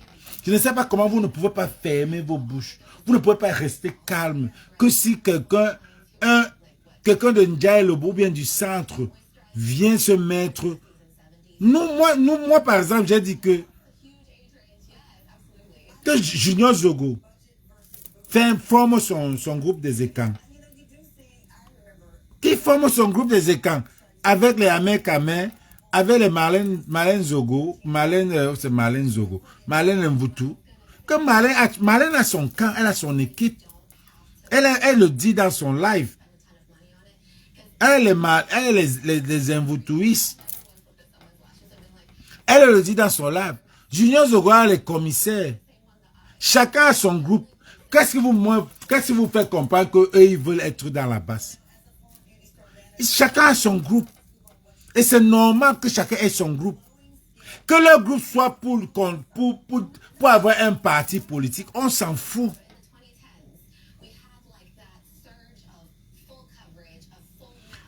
Je ne sais pas comment vous ne pouvez pas fermer vos bouches. Vous ne pouvez pas rester calme. Que si quelqu'un de Ndiaye Lobo ou bien du centre vient se mettre. Moi par exemple, j'ai dit que Junior Zogo forme son groupe des écans. Qui forme son groupe des écans avec les Amer Kamer, avec les Marlène Zogo, c'est Marlène Zogo, Marlène Mvutu. Que Marlène a son camp, elle a son équipe. Elle le dit dans son live. Elle est les Mvutuistes. Elle le dit dans son live. Junior Zogo a les commissaires. Chacun a son groupe. Qu'est-ce qui vous fait comprendre qu'eux, ils veulent être dans la base? Chacun a son groupe. Et c'est normal que chacun ait son groupe. Que leur groupe soit pour avoir un parti politique, on s'en fout.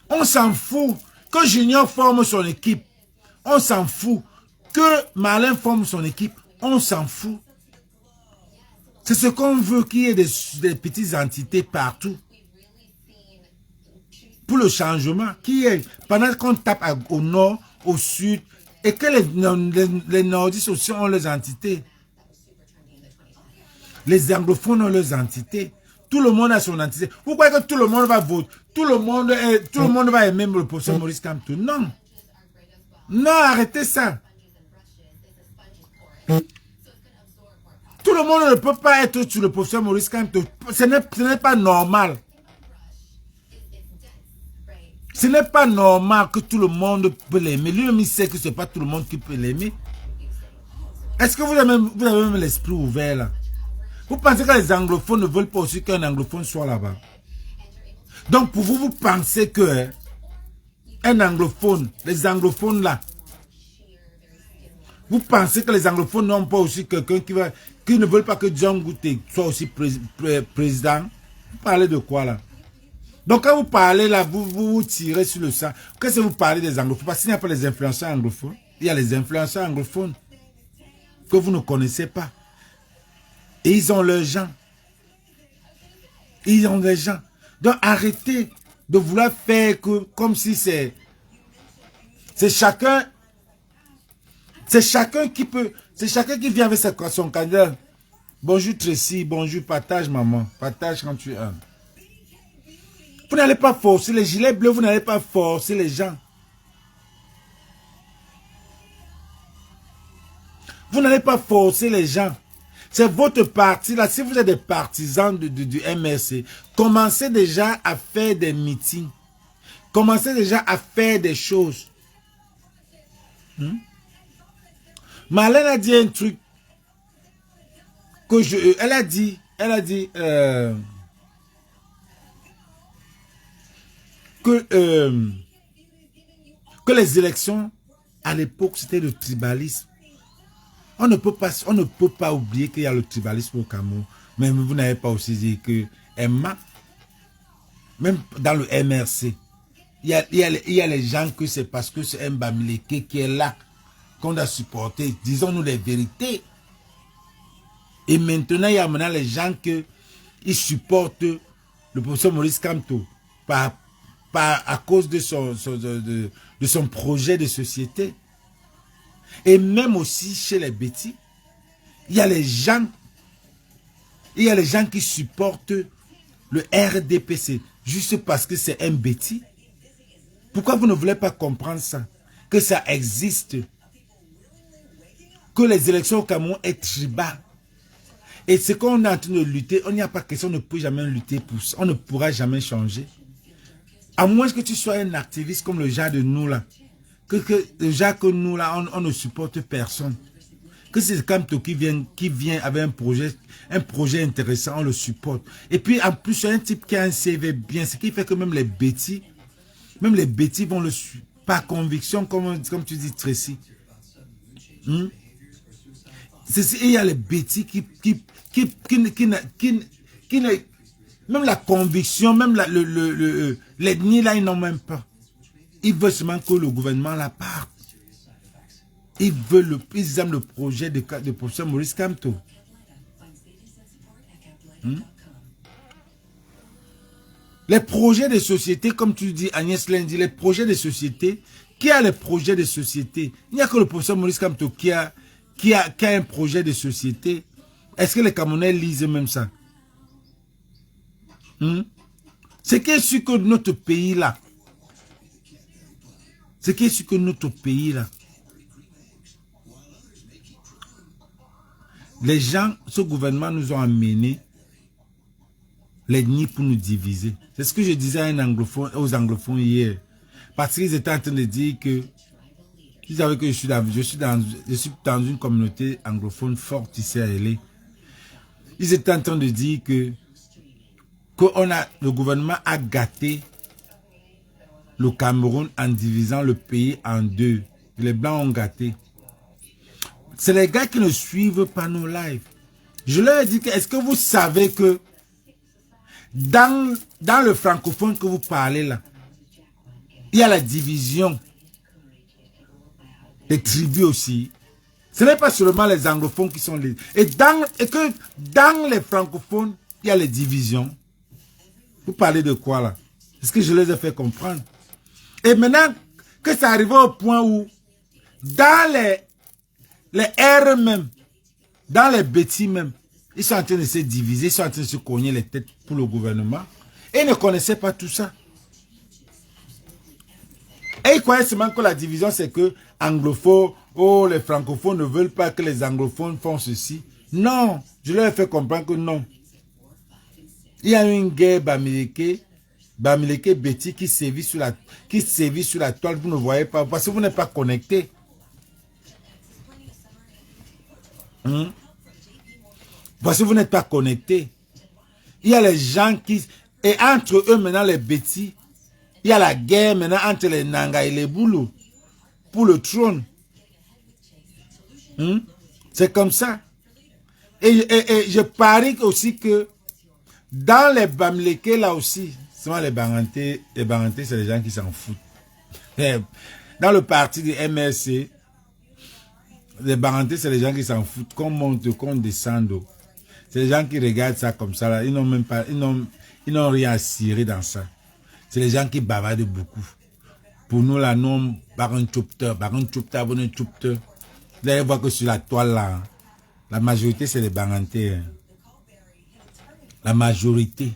On s'en fout. Que Junior forme son équipe, on s'en fout. Que Marlin forme son équipe, on s'en fout. C'est ce qu'on veut, qu'il y ait des petites entités partout. Pour le changement, pendant qu'on tape au nord, au sud, et que les nordistes aussi ont leurs entités. Les anglophones ont leurs entités. Tout le monde a son entité. Vous croyez que tout le monde va voter? Tout le monde va aimer le professeur Maurice Kamto? Non. Non, arrêtez ça. Tout le monde ne peut pas être sur le professeur Maurice Kamto. Ce n'est pas normal. Ce n'est pas normal que tout le monde peut l'aimer. Lui-même, il sait que ce n'est pas tout le monde qui peut l'aimer. Est-ce que vous avez même l'esprit ouvert là? Vous pensez que les anglophones ne veulent pas aussi qu'un anglophone soit là-bas? Donc pour vous, vous pensez que un anglophone, les anglophones là, vous pensez que les anglophones n'ont pas aussi quelqu'un qui ne veulent pas que John Goute soit aussi président? Vous parlez de quoi là? Donc quand vous parlez là, vous tirez sur le sang. Qu'est-ce que vous parlez des anglophones? Parce qu'il n'y a pas les influenceurs anglophones. Il y a les influenceurs anglophones que vous ne connaissez pas. Et ils ont leurs gens. Ils ont des gens. Donc arrêtez de vouloir faire comme si c'est chacun. C'est chacun qui peut. C'est chacun qui vient avec son candidat. Bonjour Tracy, bonjour, partage maman. Partage quand tu aimes. Vous n'allez pas forcer les gilets bleus, vous n'allez pas forcer les gens. Vous n'allez pas forcer les gens. C'est votre parti là. Si vous êtes des partisans du MRC, commencez déjà à faire des meetings. Commencez déjà à faire des choses. Marlène a dit un truc que elle a dit que les élections à l'époque c'était le tribalisme. On ne peut pas oublier qu'il y a le tribalisme au Cameroun. Mais vous n'avez pas aussi dit que Emma, même dans le MRC, il y a les gens que c'est parce que c'est Mba Mileke qui est là qu'on a supporté. Disons-nous les vérités. Et maintenant, il y a maintenant les gens qui supportent le professeur Maurice Kamto à cause de son projet de société. Et même aussi chez les bêtis, il y a les gens qui supportent le RDPC juste parce que c'est un bêtis. Pourquoi vous ne voulez pas comprendre ça? Que ça existe. Que les élections au Cameroun est tribal. Et ce qu'on est en train de lutter, on n'y a pas question, on ne peut jamais lutter pour ça. On ne pourra jamais changer. À moins que tu sois un activiste comme le genre de nous là. Que le genre que nous là, on ne supporte personne. Que c'est Kamto qui vient avec un projet intéressant, on le supporte. Et puis en plus, c'est un type qui a un CV bien, ce qui fait que même les bêtis vont le suivre. Par conviction, comme tu dis, Tracy. Il y a les bêtis qui même la conviction, même l'ethnie là, ils n'ont même pas. Ils veulent seulement que le gouvernement la parte. Ils aiment le projet de professeur Maurice Kamto. Les projets de société, comme tu dis, Agnès Lendi, les projets de société, qui a les projets de société? Il n'y a que le professeur Maurice Kamto qui a un projet de société. Est-ce que les Camerounais lisent même ça? C'est qui est sûr que notre pays là, les gens, ce gouvernement nous ont amené les nids pour nous diviser. C'est ce que je disais aux anglophones hier. Parce qu'ils étaient en train de dire que, vous savez que je suis dans une communauté anglophone forte ici à LA. Ils étaient en train de dire que le gouvernement a gâté le Cameroun en divisant le pays en deux. Les Blancs ont gâté. C'est les gars qui ne suivent pas nos lives. Je leur ai dit que, est-ce que vous savez que dans le francophone que vous parlez là, il y a la division des tribus aussi. Ce n'est pas seulement les anglophones qui sont les... Et que dans les francophones, il y a les divisions. Vous parlez de quoi là? Est-ce que je les ai fait comprendre? Et maintenant que ça arrive au point où, dans les R même, dans les bêtis même, ils sont en train de se diviser, ils sont en train de se cogner les têtes pour le gouvernement. Et ils ne connaissaient pas tout ça. Et ils croyaient seulement que la division, c'est que anglophones, les francophones ne veulent pas que les anglophones font ceci. Non, je leur ai fait comprendre que non. Il y a une guerre Bamileke Betty qui sévit sur la toile, vous ne voyez pas, parce que vous n'êtes pas connecté. Parce que vous n'êtes pas connecté. Il y a les gens et entre eux maintenant les Betty, il y a la guerre maintenant entre les Nanga et les Boulou pour le trône. C'est comme ça. Et je parie aussi que dans les Bamileke là aussi, souvent les Baranté, c'est les gens qui s'en foutent. Dans le parti du MRC, les Baranté, c'est les gens qui s'en foutent, qu'on monte, qu'on descende. C'est les gens qui regardent ça comme ça là, ils n'ont même pas, ils n'ont rien à cirer dans ça. C'est les gens qui bavardent beaucoup. Pour nous là, non, Baron Chupter, vous allez voir que sur la toile là, la majorité c'est les Baranté. La majorité.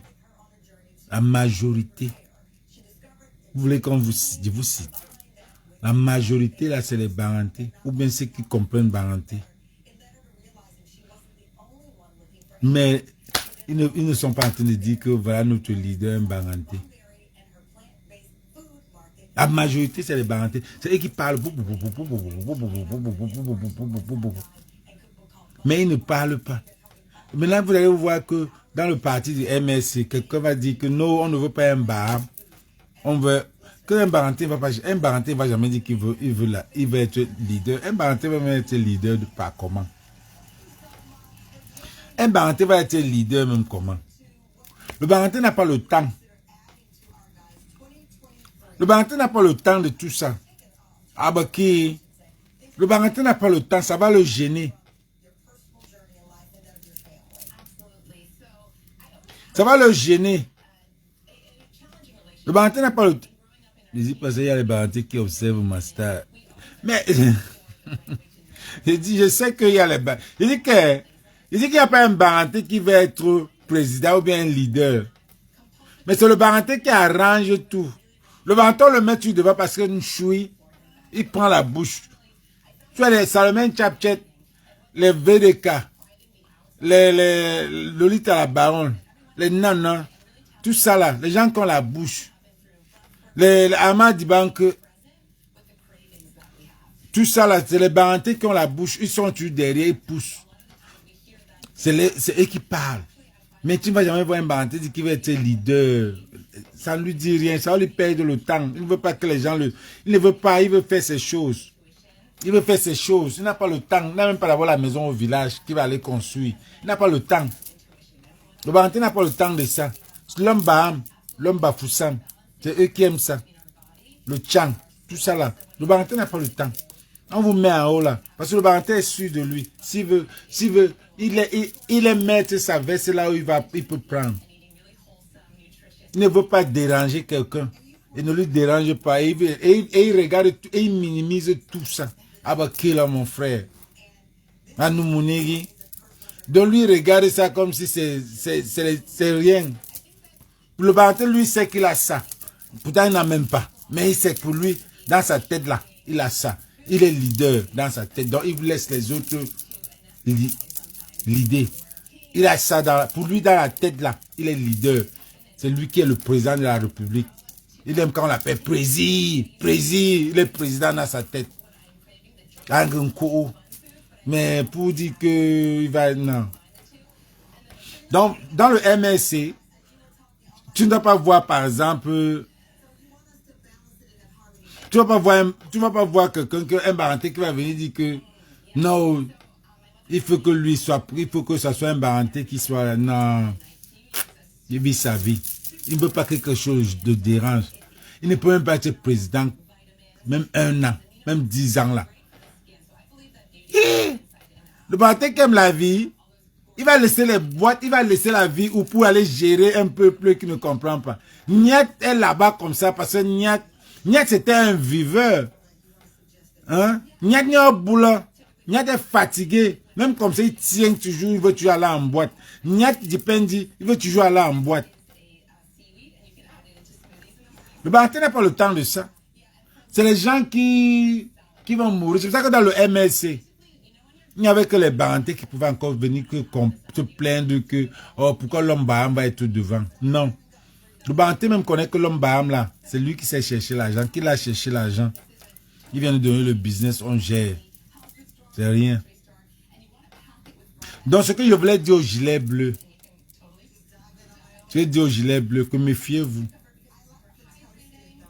Vous voulez qu'on je vous cite. La majorité là c'est les Baranté. Ou bien ceux qui comprennent Baranté. Mais ils ne sont pas en train de dire que voilà notre leader un Baranté. La majorité c'est les Baranté. C'est eux qui parlent. Mais ils ne parlent pas. Maintenant vous allez voir que dans le parti du MSC, quelqu'un va dire que non, on ne veut pas un bar. On veut que un Baranté va pas. Un Baranté va jamais dire qu'il veut être leader. Un Baranté va même être leader de pas comment. Un Baranté va être leader même comment. Le Baranté n'a pas le temps. Le Baranté n'a pas le temps de tout ça. Ah bah qui? Le Baranté n'a pas le temps, ça va le gêner. Ça va le gêner. Le Baranté n'a pas le... Je dis parce qu'il y a les Barantés qui observent ma star. Mais... je sais qu'il y a les Barantés. Je dis qu'il n'y a pas un Baranté qui va être président ou bien un leader. Mais c'est le Baranté qui arrange tout. Le Baranté, on le met sur devant parce qu'une chouille, il prend la bouche. Tu vois les Salomon Tchapchet, les VDK, les Lolita la Baronne, les nanas, tout ça là, les gens qui ont la bouche. Les Ahmad Dibank, tout ça là, c'est les Barantés qui ont la bouche, ils sont toujours derrière, ils poussent. C'est eux qui parlent. Mais tu ne vas jamais voir un Baranté qui va être leader. Ça ne lui dit rien, ça va lui perdre le temps. Il ne veut pas que les gens le... Il ne veut pas, il veut faire ses choses. Il veut faire ses choses. Il n'a pas le temps. Il n'a même pas d'avoir la maison au village qu'il va aller construire. Il n'a pas le temps. Le Baranté n'a pas le temps de ça. L'homme Baham, l'homme Bafoussam, c'est eux qui aiment ça. Le Tchang, tout ça là. Le Baranté n'a pas le temps. On vous met en haut là. Parce que le Baranté est sûr de lui. S'il veut, il est maître sa veste là où il peut prendre. Il ne veut pas déranger quelqu'un. Il ne lui dérange pas. Et il regarde tout, et il minimise tout ça. Ah bah qui là mon frère. Anoumounigi. Donc lui regarde ça comme si c'est rien. Le Baranté lui sait qu'il a ça. Pourtant il n'a même pas. Mais il sait que pour lui, dans sa tête là, il a ça. Il est leader dans sa tête. Donc il laisse les autres l'idée. Il a ça pour lui dans la tête là. Il est leader. C'est lui qui est le président de la République. Il aime quand on l'appelle président. Il est président dans sa tête. Mais pour dire que il va... Non. Donc, dans le MLC, tu ne dois pas voir, par exemple... Tu ne vas pas voir quelqu'un, un Baranté qui va venir dire que... Non, il faut que lui soit... Il faut que ça soit un Baranté qui soit... Non. Il vit sa vie. Il ne veut pas que quelque chose de dérange. Il ne peut même pas être président, même 1 an, même 10 ans là. Le Baranté qui aime la vie, il va laisser les boîtes, il va laisser la vie ou pour aller gérer un peuple qui ne comprend pas. Niat est là-bas comme ça parce que Niat c'était un viveur. Hein? Niat n'est au boulot. Niat est fatigué. Même comme ça, il tient toujours, il veut toujours aller en boîte. Niat Dipendi, il veut toujours aller en boîte. Le Baranté n'a pas le temps de ça. C'est les gens qui vont mourir. C'est pour ça que dans le MLC, il n'y avait que les Barantés qui pouvaient encore venir se plaindre que oh, pourquoi l'homme Baham va être devant. Non. Le Baranté même connaît que l'homme Baham là, c'est lui qui sait chercher l'argent. Qui l'a cherché l'argent? Il vient de donner le business, on gère. C'est rien. Donc ce que je voulais dire aux gilets bleus, je vais dire aux gilets bleus que méfiez-vous.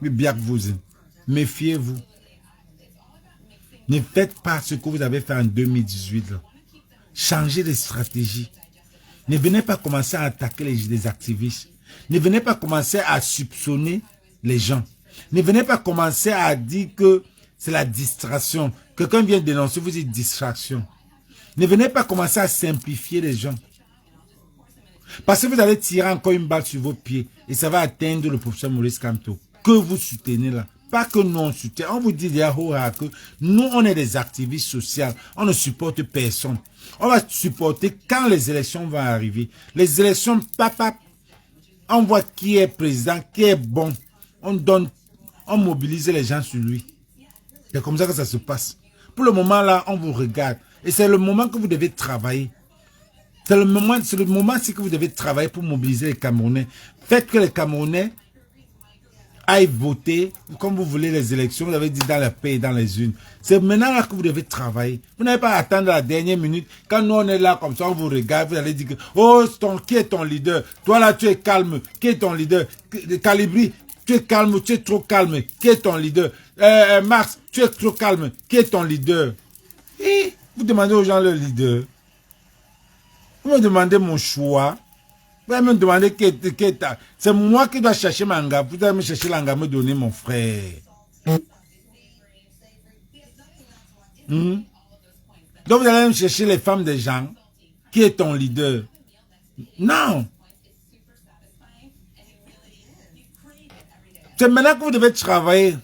Mais bien que vous, méfiez-vous. Ne faites pas ce que vous avez fait en 2018. Là. Changez de stratégie. Ne venez pas commencer à attaquer les activistes. Ne venez pas commencer à soupçonner les gens. Ne venez pas commencer à dire que c'est la distraction. Quelqu'un vient dénoncer, vous dites distraction. Ne venez pas commencer à simplifier les gens. Parce que vous allez tirer encore une balle sur vos pieds et ça va atteindre le professeur Maurice Kamto. Que vous soutenez là. Pas que nous on soutient. On vous dit que nous on est des activistes sociaux. On ne supporte personne. On va supporter quand les élections vont arriver. Les élections, papa, on voit qui est président, qui est bon. On mobilise les gens sur lui. C'est comme ça que ça se passe. Pour le moment là, on vous regarde. Et c'est le moment que vous devez travailler. C'est le moment que vous devez travailler pour mobiliser les Camerounais. Faites que les Camerounais aillent voter comme vous voulez les élections. Vous avez dit dans la paix et dans les unes. C'est maintenant là que vous devez travailler. Vous n'avez pas à attendre la dernière minute. Quand nous on est là comme ça, on vous regarde. Vous allez dire que, oh, qui est ton leader? Toi là, tu es calme. Qui est ton leader? Calibri, tu es calme, tu es trop calme. Qui est ton leader? Mars, tu es trop calme. Qui est ton leader? Et vous demandez aux gens le leader. Vous me demandez mon choix. Vous allez me demander qui est c'est moi qui dois chercher manga. Vous allez me chercher l'anga, me donner mon frère. Donc vous allez me chercher les femmes des gens. Qui est ton leader? Non. C'est maintenant que vous devez travailler.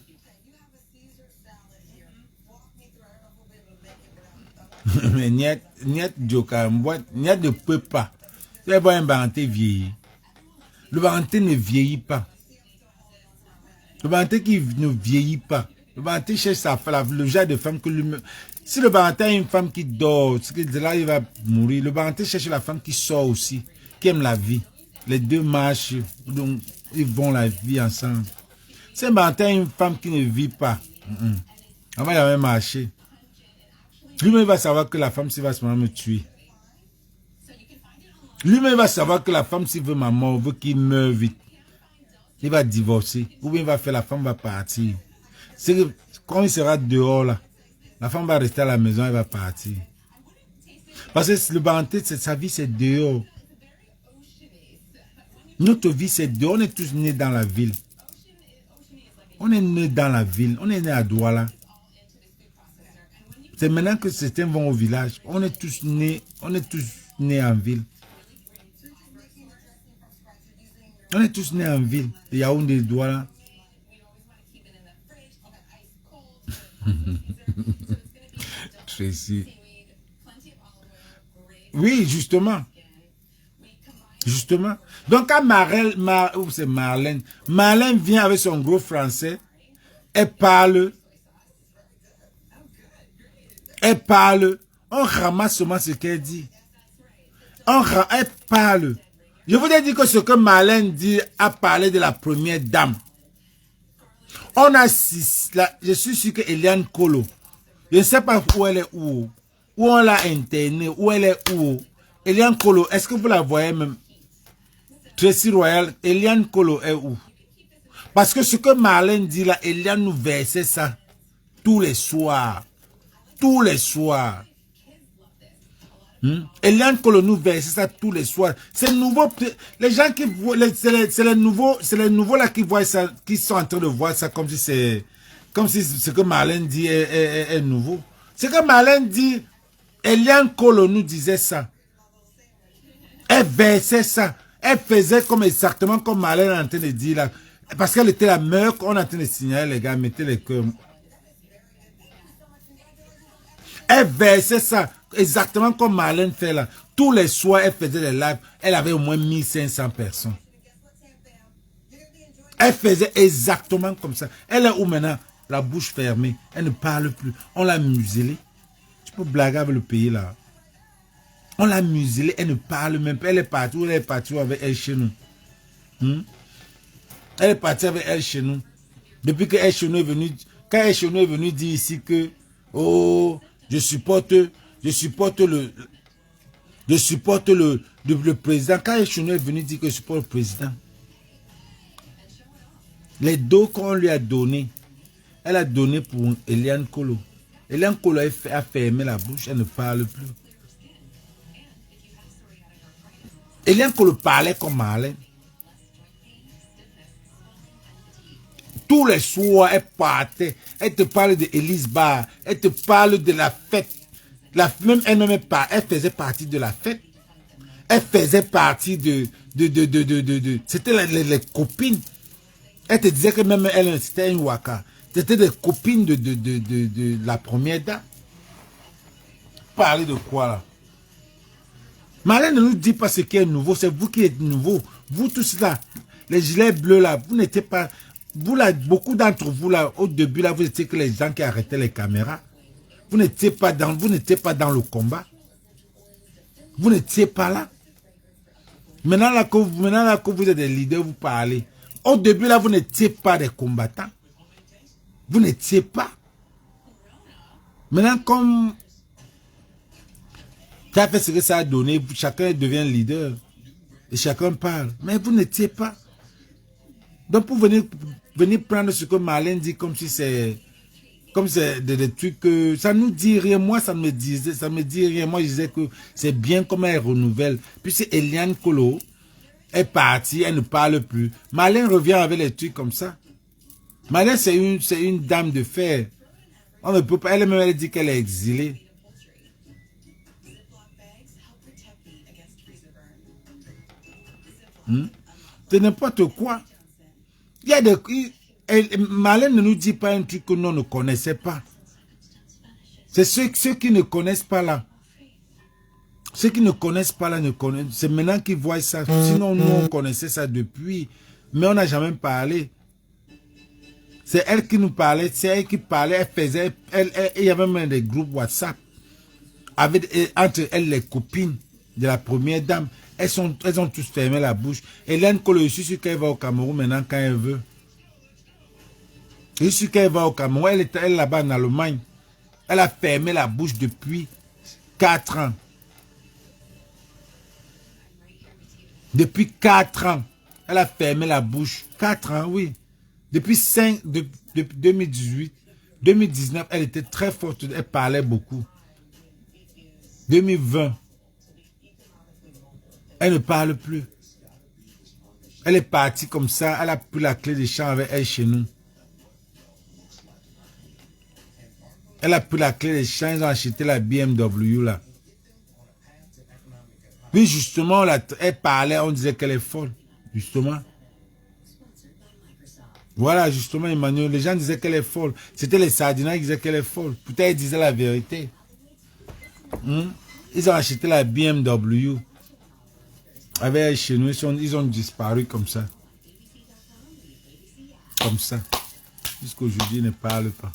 Mais Niet Joka, Niet ne peut pas. C'est bon, un Baranté vieillit. Le Baranté ne vieillit pas. Le Baranté qui ne vieillit pas. Le Baranté cherche le genre de femme que lui. Si le Baranté a une femme qui dort, là il va mourir. Le Baranté cherche la femme qui sort aussi, qui aime la vie. Les deux marchent, donc ils vont la vie ensemble. Si un Baranté a une femme qui ne vit pas, on va jamais marcher. Lui-même va savoir que la femme s'il va se me tuer. Lui-même va savoir que la femme s'il veut ma mort, veut qu'il meure vite. Il va divorcer. Ou bien il va faire, la femme va partir. C'est que quand il sera dehors là, la femme va rester à la maison, elle va partir. Parce que le Baranté, sa vie c'est dehors. Notre vie c'est dehors. On est tous nés dans la ville. On est nés dans la ville. On est nés à Douala. C'est maintenant que certains vont au village. On est tous nés en ville. On est tous nés en ville. Yaoundé, Douala. Tracy. Oui, justement. Justement. Donc, quand Marlène vient avec son gros français, elle parle, on ramasse seulement ce qu'elle dit. Elle parle. Je vous ai dit que ce que Marlène dit a parlé de la première dame. On a six, là, je suis sûr que Eliane Kolo, je ne sais pas où elle est où on l'a internée, où elle est où. Eliane Kolo, est-ce que vous la voyez même? Tracy Royal, Eliane Kolo est où? Parce que ce que Marlène dit là, Eliane nous versait ça tous les soirs. Tous les soirs. Eliane Kolo nous versait ça tous les soirs. C'est nouveau. Les gens qui voient, c'est les nouveaux là qui voient ça, qui sont en train de voir ça comme si ce que Marlène dit est nouveau. Ce que Marlène dit, Eliane Kolo nous disait ça. Elle versait ça. Elle faisait comme exactement comme Marlène est en train de dire là. Parce qu'elle était la meilleure qu'on est en train de signaler, les gars, mettez les cœurs. Elle versait ça exactement comme Marlène fait là. Tous les soirs, elle faisait des lives. Elle avait au moins 1500 personnes. Elle faisait exactement comme ça. Elle est où maintenant? La bouche fermée. Elle ne parle plus. On l'a muselée. Tu peux blaguer avec le pays là. On l'a muselée. Elle ne parle même pas. Elle est partie. Elle est partie avec elle chez nous. Elle est partie avec elle chez nous. Depuis que elle chez nous est venue. Quand elle chez nous est venue dire ici que oh, je supporte le président. Quand elle chez nous est venue dire que je supporte le président. Les dos qu'on lui a donné, elle a donné pour Eliane Kolo. Eliane Kolo a fermé la bouche, elle ne parle plus. Eliane Kolo parlait comme Marlène. Tous les soirs, elle partait. Elle te parle de Elise Barr. Elle te parle de la fête. Même elle n'aimait pas. Elle faisait partie de la fête. Elle faisait partie c'était les copines. Elle te disait que même elle, c'était une waka. C'était des copines de la première dame. Parler de quoi là? Marlène ne nous dit pas ce qui est nouveau. C'est vous qui êtes nouveau. Vous tous là, les gilets bleus là, vous n'étiez pas... Vous là, beaucoup d'entre vous là, au début là, vous étiez que les gens qui arrêtaient les caméras. Vous n'étiez pas dans le combat. Vous n'étiez pas là. Maintenant là, que vous êtes des leaders, vous parlez. Au début là, vous n'étiez pas des combattants. Vous n'étiez pas. Maintenant, comme ça a fait ce que ça a donné, chacun devient leader. Et chacun parle. Mais vous n'étiez pas. Donc pour venir prendre ce que Marlène dit comme si c'est des trucs que ça nous dit rien. Moi ça me dit rien. Moi je disais que c'est bien comme elle renouvelle. Puis c'est Eliane Kolo est partie, elle ne parle plus. Marlène revient avec les trucs comme ça. Marlène c'est une dame de fer. On ne peut pas, elle-même elle dit qu'elle est exilée. C'est n'importe quoi. Il y a des... Marlène ne nous dit pas un truc que nous ne connaissait pas. C'est ceux qui ne connaissent pas là. Ceux qui ne connaissent pas là, c'est maintenant qu'ils voient ça. Sinon, nous, on connaissait ça depuis. Mais on n'a jamais parlé. C'est elle qui nous parlait. C'est elle qui parlait. Elle faisait... il y avait même des groupes WhatsApp. Entre elles, les copines de la première dame. Elles ont tous fermé la bouche. Hélène Kolo, je suis sûr qu'elle va au Cameroun maintenant quand elle veut. Je suis sûr qu'elle va au Cameroun. Elle est là-bas en Allemagne. Elle a fermé la bouche depuis 4 ans. Depuis 4 ans. Elle a fermé la bouche. 4 ans, oui. Depuis 2018, 2019, elle était très forte. Elle parlait beaucoup. 2020, elle ne parle plus. Elle est partie comme ça. Elle a pris la clé des champs avec elle chez nous. Elle a pris la clé des champs. Ils ont acheté la BMW là. Puis justement, elle parlait, on disait qu'elle est folle. Justement. Voilà, justement, Emmanuel. Les gens disaient qu'elle est folle. C'était les Sardinats qui disaient qu'elle est folle. Peut-être elle disait la vérité. Ils ont acheté la BMW. Avec elle chez nous, ils ont disparu comme ça. Comme ça. Jusqu'aujourd'hui, ils ne parlent pas.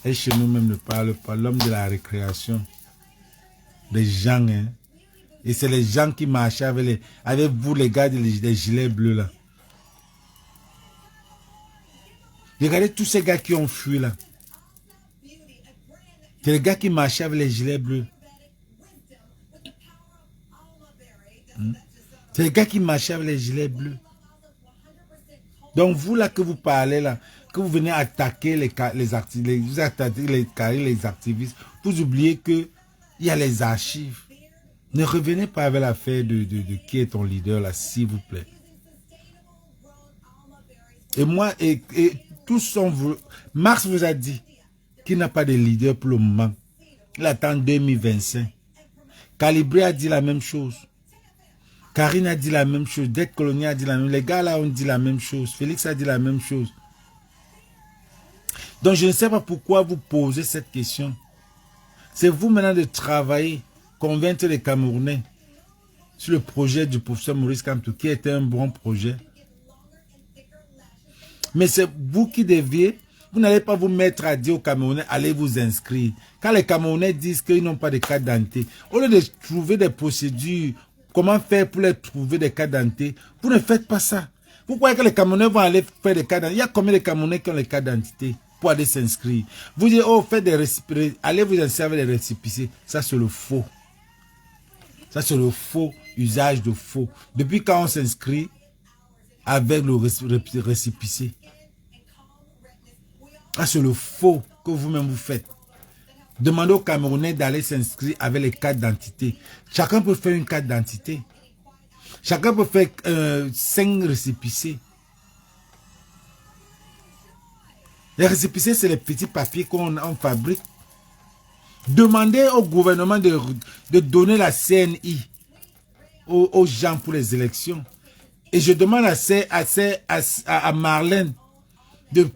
Elle chez nous même ne parle pas. L'homme de la récréation. Les gens, hein. Et c'est les gens qui marchaient avec vous, les gars des gilets bleus là. Regardez tous ces gars qui ont fui là. C'est les gars qui marchaient avec les gilets bleus. C'est les gars qui marchaient avec les gilets bleus. Donc vous là que vous parlez là, que vous venez attaquer les activistes, vous oubliez que il y a les archives. Ne revenez pas avec l'affaire de qui est ton leader là, s'il vous plaît. Et moi, et tous sont... Marx vous a dit qu'il n'a pas de leader pour le moment. Il attend 2025. Calibré a dit la même chose. Karine a dit la même chose. Dette Colonia a dit la même chose. Les gars là ont dit la même chose. Félix a dit la même chose. Donc je ne sais pas pourquoi vous posez cette question. C'est vous maintenant de travailler, convaincre les Camerounais sur le projet du professeur Maurice Kamto, qui était un bon projet. Mais c'est vous qui deviez, vous n'allez pas vous mettre à dire aux Camerounais, allez vous inscrire. Quand les Camerounais disent qu'ils n'ont pas de carte d'identité, au lieu de trouver des procédures, comment faire pour les trouver des cartes d'identité, vous ne faites pas ça. Vous croyez que les Camerounais vont aller faire des cartes d'identité? Il y a combien de Camerounais qui ont les cartes d'identité pour aller s'inscrire? Vous dites, oh, faites des récipicés, allez vous inscrire avec les récipicés. Ça, c'est le faux. Ça, c'est le faux usage de faux. Depuis quand on s'inscrit avec le récipicé? Ah, c'est le faux que vous-même vous faites. Demandez aux Camerounais d'aller s'inscrire avec les cartes d'identité. Chacun peut faire une carte d'identité. Chacun peut faire 5 récipicés. Les récipicés, c'est les petits papiers qu'on fabrique. Demandez au gouvernement de donner la CNI aux gens pour les élections. Et je demande à Marlène de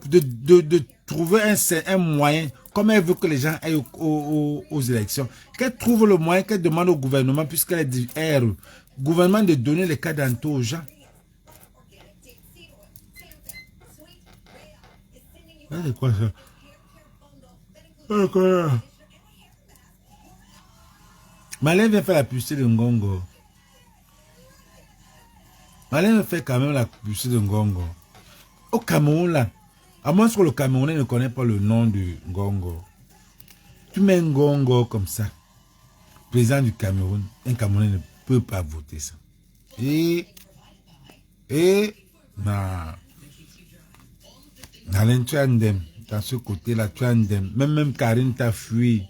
trouver un moyen, comme elle veut que les gens aillent aux élections, qu'elle trouve le moyen, qu'elle demande au gouvernement, puisqu'elle est du R, gouvernement de donner les cartes d'identité aux gens. C'est quoi ça? C'est quoi ça? Marlène vient faire la publicité de Ngongo. Marlène fait quand même la publicité de Ngongo. Au Cameroun, là, à moins que le Camerounais ne connaît pas le nom de Ngongo. Tu mets Ngongo comme ça, président du Cameroun, un Camerounais ne peut pas voter ça. Non. Marlène, tu as un dème. Dans ce côté-là, tu as un dème. Même Karine t'a fui.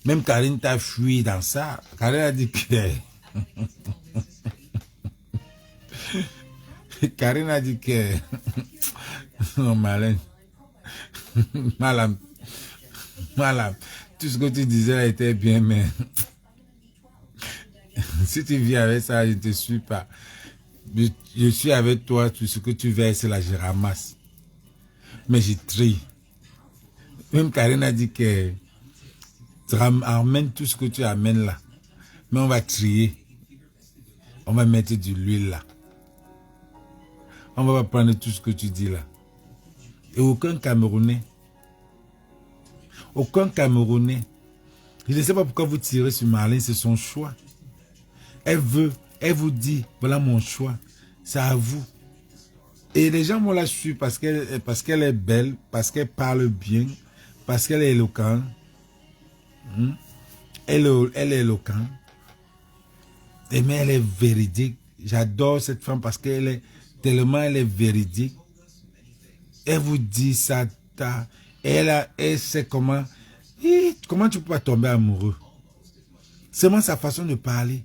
Même Karine t'a fui dans ça. Karine a dit que... Karine a dit que... Non, Marlène. Malam. Tout ce que tu disais là était bien, mais... Si tu vis avec ça, je ne te suis pas. je suis avec toi, tout ce que tu verses là, je ramasse. Mais je trie. Même Karine a dit que tu ramènes tout ce que tu amènes là. Mais on va trier. On va mettre de l'huile là. On va pas prendre tout ce que tu dis là. Et aucun Camerounais, je ne sais pas pourquoi vous tirez sur Marlène, c'est son choix. Elle vous dit, voilà mon choix. C'est à vous. Et les gens vont la suivre parce qu'elle est belle, parce qu'elle parle bien, parce qu'elle est éloquente. Elle est éloquente. Et mais elle est véridique. J'adore cette femme parce qu'elle est véridique. Elle vous dit ça. Elle sait comment tu peux pas tomber amoureux. Seulement sa façon de parler.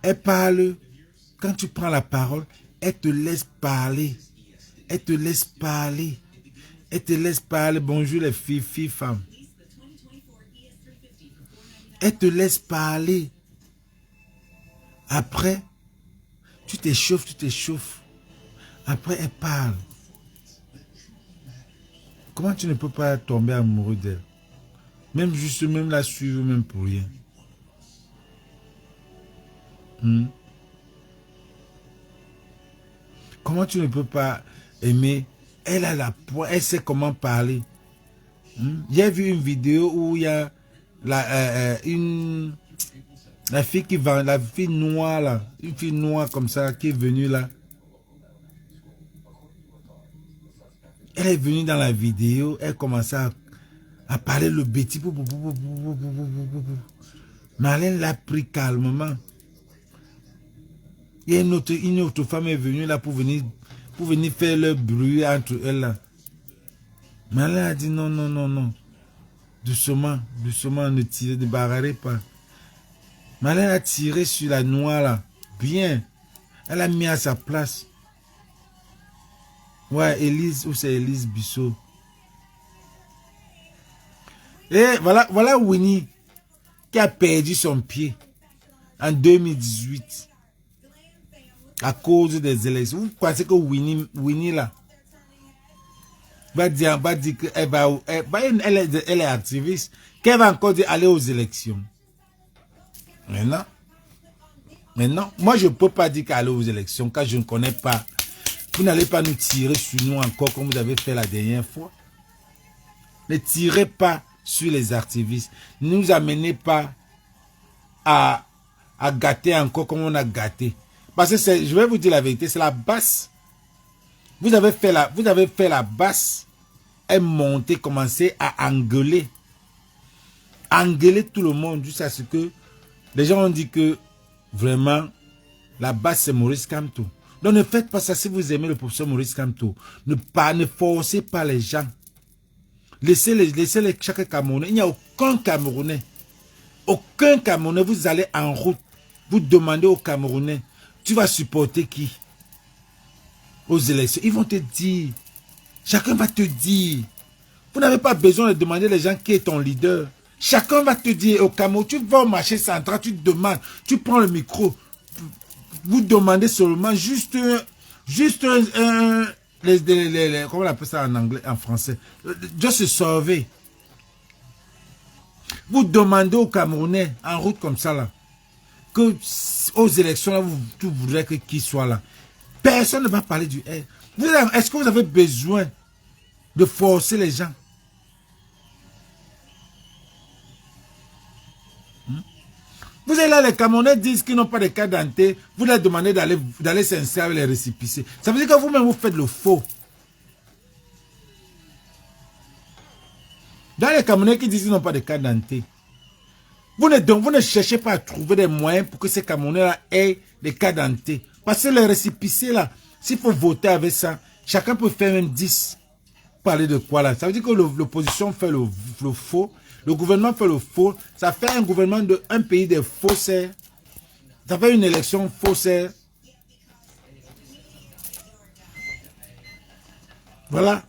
Elle parle, quand tu prends la parole, elle te laisse parler. Elle te laisse parler. Elle te laisse parler. Bonjour les filles, femmes. Elle te laisse parler. Après, tu t'échauffes. Après, elle parle. Comment tu ne peux pas tomber amoureux d'elle? Même la suivre, même pour rien. Comment tu ne peux pas aimer? Elle a la pointe, elle sait comment parler. J'ai vu une vidéo où il y a la fille qui vend, la fille noire là, une fille noire comme ça qui est venue là. Elle est venue dans la vidéo, elle commençait à parler le bêtis. Marlène l'a pris calmement. Il y a une autre femme est venue là pour venir faire le bruit entre elles là. Marlène a dit non. Doucement, ne bagarrez pas. Marlène a tiré sur la noire là. Bien. Elle a mis à sa place. Ouais, Élise, ou c'est Élise Bissot. Et voilà Winnie qui a perdu son pied en 2018 à cause des élections. Vous pensez que Winnie là va dire qu'elle elle est activiste, qu'elle va encore dire aller aux élections. Mais non, moi je ne peux pas dire qu'aller aux élections car je ne connais pas. Vous n'allez pas nous tirer sur nous encore comme vous avez fait la dernière fois. Ne tirez pas sur les activistes. Ne nous amenez pas à gâter encore comme on a gâté. Parce que je vais vous dire la vérité, c'est la basse. Vous avez fait la basse et monter, commencer à engueuler. Engueuler tout le monde jusqu'à ce que les gens ont dit que vraiment la basse c'est Maurice Kamto. Donc ne faites pas ça si vous aimez le professeur Maurice Kamto. Ne forcez pas les gens. Laissez chaque Camerounais. Il n'y a aucun Camerounais. Aucun Camerounais. Vous allez en route. Vous demandez aux Camerounais. Tu vas supporter qui? Aux élections. Ils vont te dire. Chacun va te dire. Vous n'avez pas besoin de demander les gens qui est ton leader. Chacun va te dire au Cameroun. Tu vas au marché central. Tu demandes. Tu prends le micro. Vous demandez seulement juste comment on appelle ça en anglais, en français, just a survey. Vous demandez aux Camerounais en route comme ça là, que aux élections là, tu voudrais que qui soit là. Personne ne va parler du R. Est-ce que vous avez besoin de forcer les gens? Vous êtes là, les Camerounais disent qu'ils n'ont pas de carte d'identité. Vous leur demandez d'aller s'inscrire avec les récépissés. Ça veut dire que vous-même, vous faites le faux. Dans les Camerounais qui disent qu'ils n'ont pas de carte d'identité, vous ne cherchez pas à trouver des moyens pour que ces Camerounais-là aient des cartes d'identité. Parce que les récépissés, là, s'il faut voter avec ça, chacun peut faire même 10. Parler de quoi là? Ça veut dire que l'opposition fait le faux. Le gouvernement fait le faux. Ça fait un gouvernement d'un pays des faussaires. Ça fait une élection faussaire. Voilà.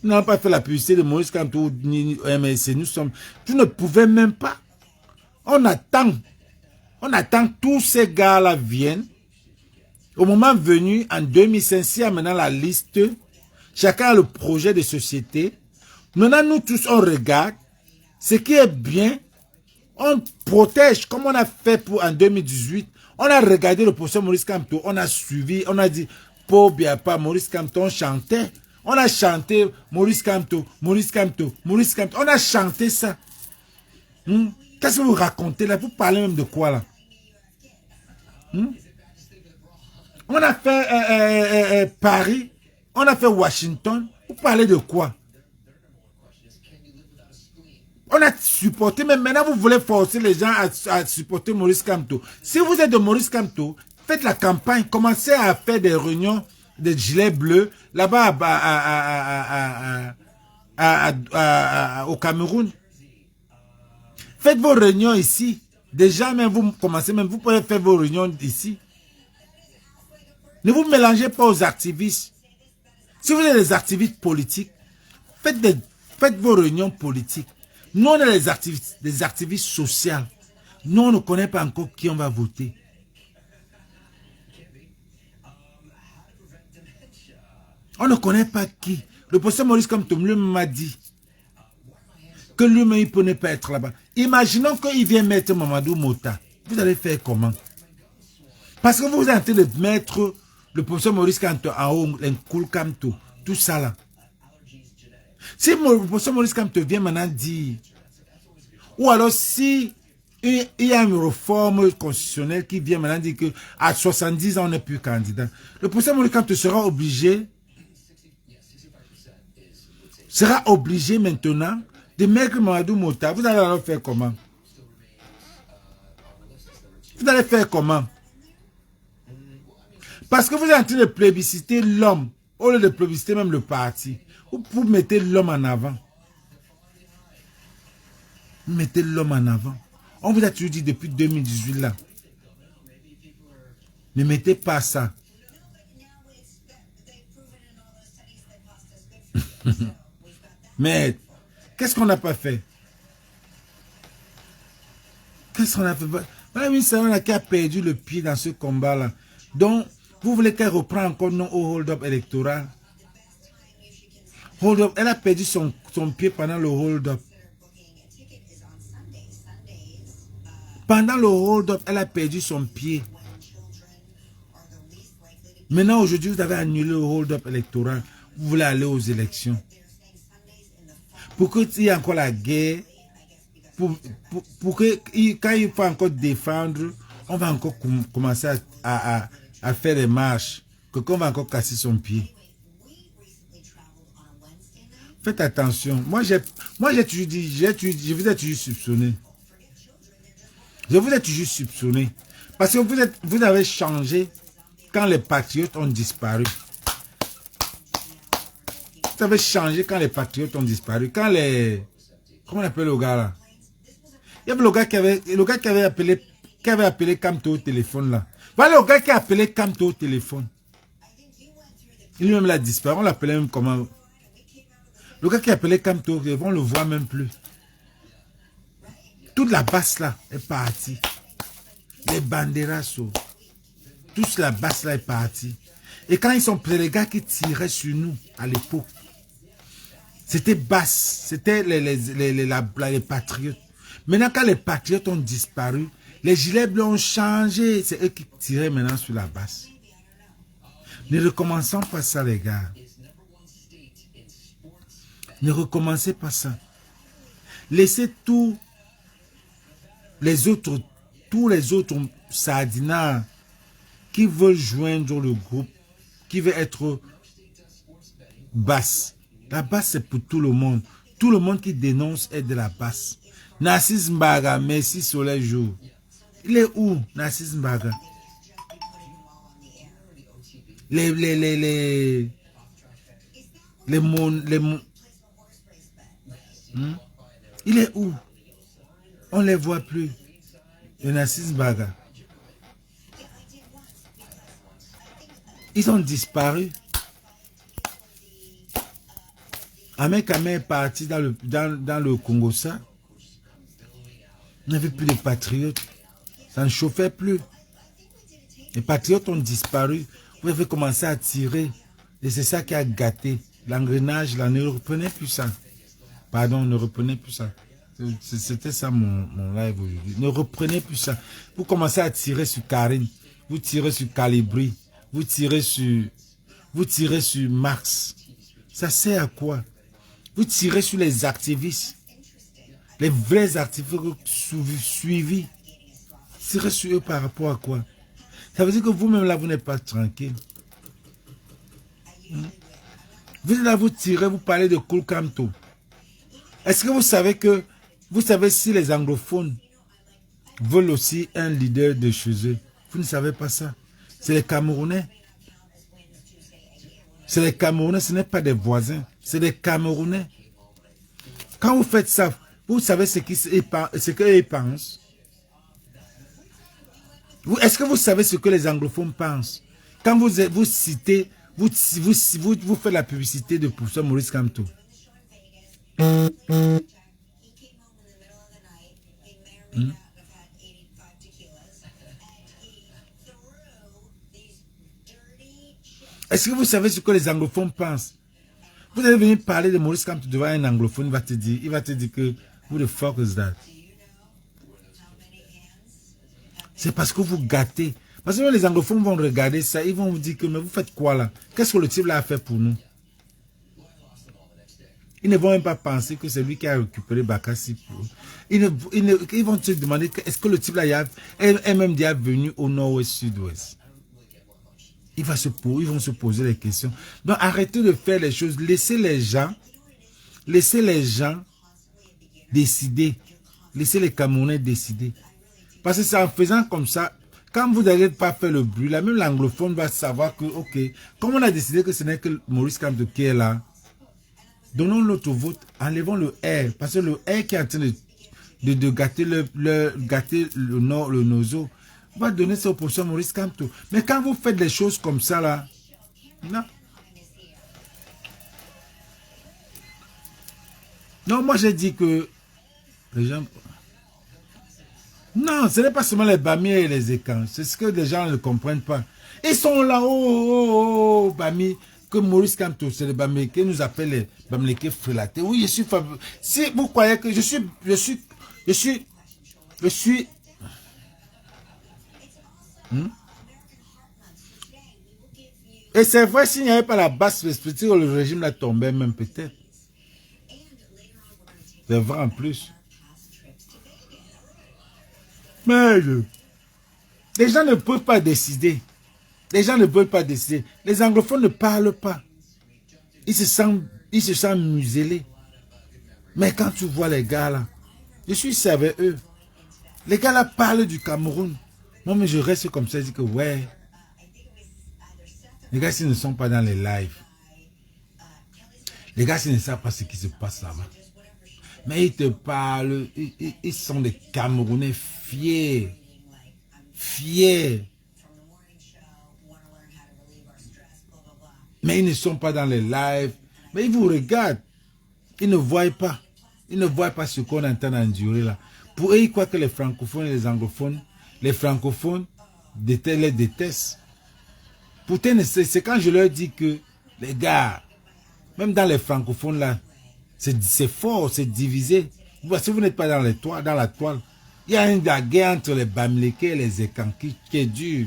Nous n'avons pas fait la publicité de Maurice Kamto ni MSC. Vous ne pouvez même pas. On attend. Tous ces gars-là viennent. Au moment venu, en 2005, s'il y a maintenant la liste, chacun a le projet de société. Maintenant, nous tous, on regarde ce qui est bien. On protège, comme on a fait en 2018. On a regardé le professeur Maurice Kamto, on a suivi, on a dit, Paul Biapa, Maurice Kamto, on chantait. On a chanté Maurice Kamto, Maurice Kamto, Maurice Kamto. On a chanté ça. Qu'est-ce que vous racontez là? Vous parlez même de quoi là? On a fait Paris, on a fait Washington. Vous parlez de quoi? On a supporté, mais maintenant vous voulez forcer les gens à supporter Maurice Kamto. Si vous êtes de Maurice Kamto, faites la campagne, commencez à faire des réunions de gilets bleus là-bas au Cameroun. Faites vos réunions ici. Déjà, même vous commencez, même vous pouvez faire vos réunions ici. Ne vous mélangez pas aux activistes. Si vous êtes des activistes politiques, faites vos réunions politiques. Nous, on est des activistes sociaux. Nous, on ne connaît pas encore qui on va voter. On ne connaît pas qui. Le professeur Maurice Kamto m'a dit que lui-même, il ne peut pas être là-bas. Imaginons qu'il vient mettre Mamadou Mota. Vous allez faire comment? Parce que vous êtes en train de mettre le professeur Maurice Kamto en haut, l'Nkoul Kamto, tout ça là. Si le professeur Maurice Kamto vient maintenant dire, ou alors si il y a une réforme constitutionnelle qui vient maintenant dire qu'à 70 ans on n'est plus candidat, le professeur Maurice Kamto sera obligé maintenant de mettre Mamadou Mota. Vous allez alors faire comment? Vous allez faire comment? Parce que vous êtes en train de plébisciter l'homme, au lieu de plébisciter même le parti. Vous mettez l'homme en avant. Vous mettez l'homme en avant. On vous a toujours dit depuis 2018 là. Ne mettez pas ça. Mais qu'est-ce qu'on n'a pas fait? Qu'est-ce qu'on a fait? Madame Sarah qui a perdu le pied dans ce combat-là. Donc, vous voulez qu'elle reprenne encore non au hold-up électoral? Hold-up, elle a perdu son pied pendant le hold-up. Pendant le hold-up, elle a perdu son pied. Maintenant, aujourd'hui, vous avez annulé le hold-up électoral. Vous voulez aller aux élections. Pour qu'il y ait encore la guerre, pour que quand il faut encore défendre, on va encore commencer à faire des marches. Quelqu'un va encore casser son pied. Faites attention. Moi, j'ai toujours dit, je vous ai toujours soupçonné. Je vous ai toujours soupçonné. Parce que vous avez changé quand les patriotes ont disparu. Vous avez changé quand les patriotes ont disparu. Quand les... Comment on appelle le gars là? Il y avait le gars qui avait appelé Kamto au téléphone là. Voilà le gars qui a appelé Kamto au téléphone. Il lui-même l'a disparu. On l'appelait même comment? Le gars qui a appelé Kamto, on ne le voit même plus. Toute la basse là est partie. Les banderas, toute la basse là est partie. Et quand ils sont prêts, les gars qui tiraient sur nous à l'époque, c'était basse. C'était les patriotes. Maintenant, quand les patriotes ont disparu, les gilets bleus ont changé. C'est eux qui tiraient maintenant sur la basse. Ne recommençons pas ça, les gars. Ne recommencez pas ça. Laissez tous les autres sardinards qui veulent joindre le groupe, qui veut être basse. La basse, c'est pour tout le monde. Tout le monde qui dénonce est de la basse. Narcisse Mbaga, merci Soleil Jour. Il est où, Narcisse Mbaga? Il est où? On ne les voit plus. Le Narcisse Mbaga. Ils ont disparu. Ahmed Kamé est parti dans le Congo, ça. Il n'y avait plus de patriotes. Ça ne chauffait plus. Les patriotes ont disparu. Vous avez commencé à tirer. Et c'est ça qui a gâté. L'engrenage, là, ne reprenez plus ça. Pardon, ne reprenez plus ça. C'était ça mon live aujourd'hui. Ne reprenez plus ça. Vous commencez à tirer sur Karine. Vous tirez sur Calibri. Vous tirez sur Marx. Ça sert à quoi? Vous tirez sur les activistes. Les vrais activistes suivis. Tirez sur eux par rapport à quoi? Ça veut dire que vous-même là, vous n'êtes pas tranquille. Vous êtes là, vous tirez, vous parlez de Kulkamto. Est-ce que vous savez si les anglophones veulent aussi un leader de chez eux? Vous ne savez pas ça. C'est les Camerounais. C'est les Camerounais, ce n'est pas des voisins. C'est des Camerounais. Quand vous faites ça, vous savez ce qu'ils pensent. Est-ce que vous savez ce que les anglophones pensent? Quand vous citez, vous faites la publicité de professeur Maurice Kamto. Est-ce que vous savez ce que les anglophones pensent? Vous allez venir parler de Maurice Kamto devant un anglophone, il va te dire que who the fuck is that? C'est parce que vous gâtez. Parce que les anglophones vont regarder ça, ils vont vous dire que mais vous faites quoi là? Qu'est-ce que le type là a fait pour nous? Ils ne vont même pas penser que c'est lui qui a récupéré Bakassi pour eux. Ils vont se demander est-ce que le type là est même déjà venu au nord-ouest, sud-ouest. Ils vont se poser les questions. Donc arrêtez de faire les choses. Laissez les gens décider. Laissez les Camerounais décider. Parce que c'est en faisant comme ça, quand vous n'allez pas faire le bruit, là, même l'anglophone va savoir que, ok, comme on a décidé que ce n'est que Maurice Kamto qui est là, donnons notre vote, enlevons le R. Parce que le R qui est en train de gâter le nozo, va donner ça au professeur Maurice Kamto. Mais quand vous faites des choses comme ça, là, non. Non, moi j'ai dit que les gens... Non, ce n'est pas seulement les Bamiers et les Écans. C'est ce que les gens ne comprennent pas. Ils sont là, oh, Bami, que Maurice Kamto, c'est les Bamiers qui nous appellent les Bamiers frélatés. Oui, je suis... Si vous croyez que je suis... Et c'est vrai, s'il n'y avait pas la basse perspective, le régime là tombait même peut-être. C'est vrai en plus. Mais les gens ne peuvent pas décider. Les gens ne veulent pas décider. Les anglophones ne parlent pas. Ils se sentent muselés. Mais quand tu vois les gars là, je suis avec eux. Les gars là parlent du Cameroun. Moi, mais je reste comme ça, je dis que ouais. Les gars, s'ils ne sont pas dans les lives. Les gars, s'ils ne savent pas ce qui se passe là-bas. Mais ils te parlent, ils sont des Camerounais fiers. Fiers. Mais ils ne sont pas dans les lives. Mais ils vous regardent. Ils ne voient pas. Ils ne voient pas ce qu'on est en train d'endurer là. Pour eux, ils croient que les francophones et les anglophones, les francophones les détestent. Pourtant, c'est quand je leur dis que, les gars, même dans les francophones là, c'est fort, c'est divisé. Si vous n'êtes pas dans la toile, il y a une guerre entre les Bamileke et les Ekans qui est dure.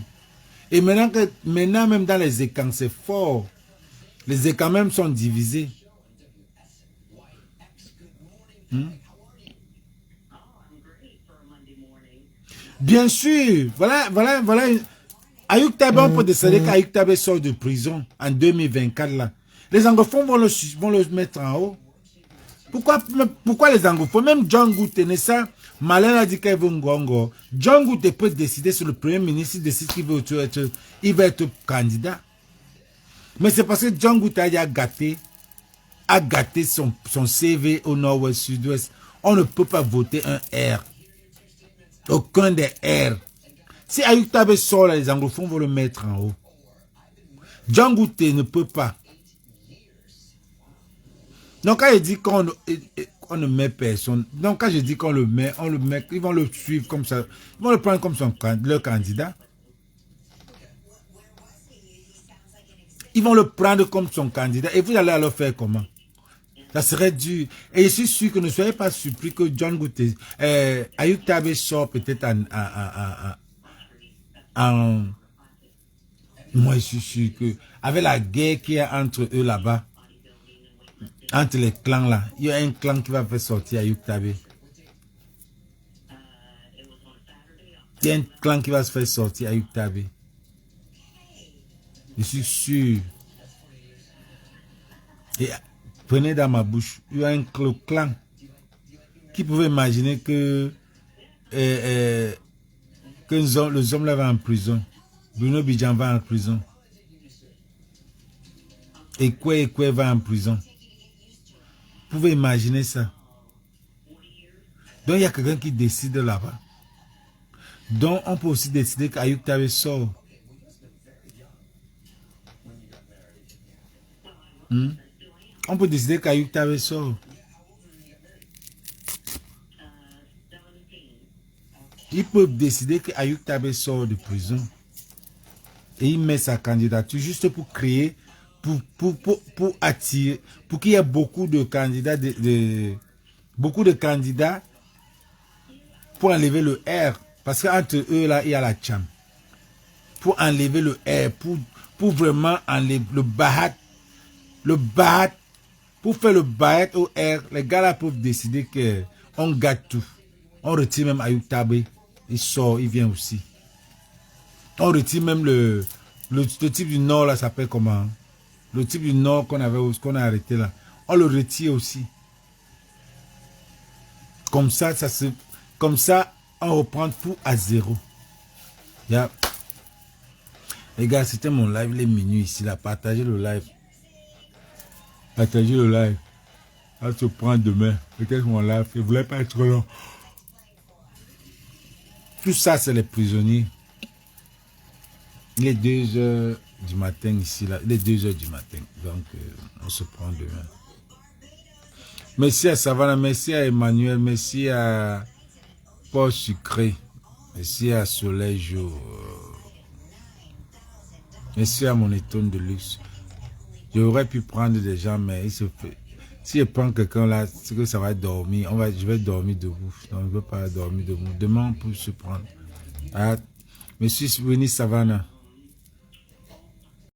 Et maintenant même dans les Ekans, c'est fort. Les Ekans même sont divisés. Bien sûr, voilà. Ayouk Tabé, on peut décider qu'Ayouk Tabé sort de prison en 2024 là. Les anglophones vont le mettre en haut. Pourquoi les anglophones? Même John Goutte, ça, Malin a dit qu'il veut Ngongo. John Goutte peut décider sur le premier ministre, il décide qu'il va être candidat. Mais c'est parce que John Goutte a gâté son CV au nord-ouest, sud-ouest. On ne peut pas voter un R. Aucun des R. Si Ayouk Tabé sort, les anglophones vont le mettre en haut. John Goutte ne peut pas. Donc quand il dit qu'on ne met personne, donc quand je dis qu'on le met, ils vont le suivre comme ça. Ils vont le prendre comme leur candidat. Ils vont le prendre comme son candidat. Et vous allez alors faire comment? Ça serait dur. Et je suis sûr que ne soyez pas surpris que John Goutez, Ayuk Tabe sort peut-être moi, je suis sûr que avec la guerre qu'il y a entre eux là-bas, entre les clans là, il y a un clan qui va faire sortir Ayuk Tabe. Il y a un clan qui va se faire sortir Ayuk Tabe. Je suis sûr. Et prenez dans ma bouche, il y a un clan qui pouvait imaginer que les hommes là vont en prison. Bruno Bidjan va en prison. Et quoi va en prison. Vous pouvez imaginer ça. Donc il y a quelqu'un qui décide là-bas. Donc on peut aussi décider qu'Ayuk Tabe sort. On peut décider qu'Ayuk Tabe sort. Ils peuvent décider qu'Ayuk Tabe sort de prison. Et il met sa candidature juste pour créer, pour attirer, pour qu'il y ait beaucoup de candidats, beaucoup de candidats pour enlever le R. Parce qu'entre eux, là, il y a la Tcham. Pour enlever le R, pour vraiment enlever le Bahat, pour faire le Bahat au R, les gars là peuvent décider qu'on gâte tout. On retire même Ayuk Tabe, il sort, il vient aussi. On retire même le type du Nord là s'appelle comment? Le type du Nord qu'on a arrêté là. On le retire aussi. Comme ça, on reprend tout à zéro. Yeah. Les gars, c'était mon live les minuit ici là. Partagez le live. Partagez le live. On se prend demain. Peut-être mon live. Je ne voulais pas être long. Tout ça, c'est les prisonniers. Il est 2 heures du matin ici, là. Il est 2 heures du matin. Donc, on se prend demain. Merci à Savannah, merci à Emmanuel, merci à Paul Sucré, merci à Soleil Jour, merci à mon étonne de luxe. J'aurais pu prendre des gens, mais il se fait. Si je prends quelqu'un là, c'est que ça va dormir. Je vais dormir debout. Donc, je ne veux pas dormir debout. Demain, on peut se prendre. Ah, monsieur Winnie Savannah.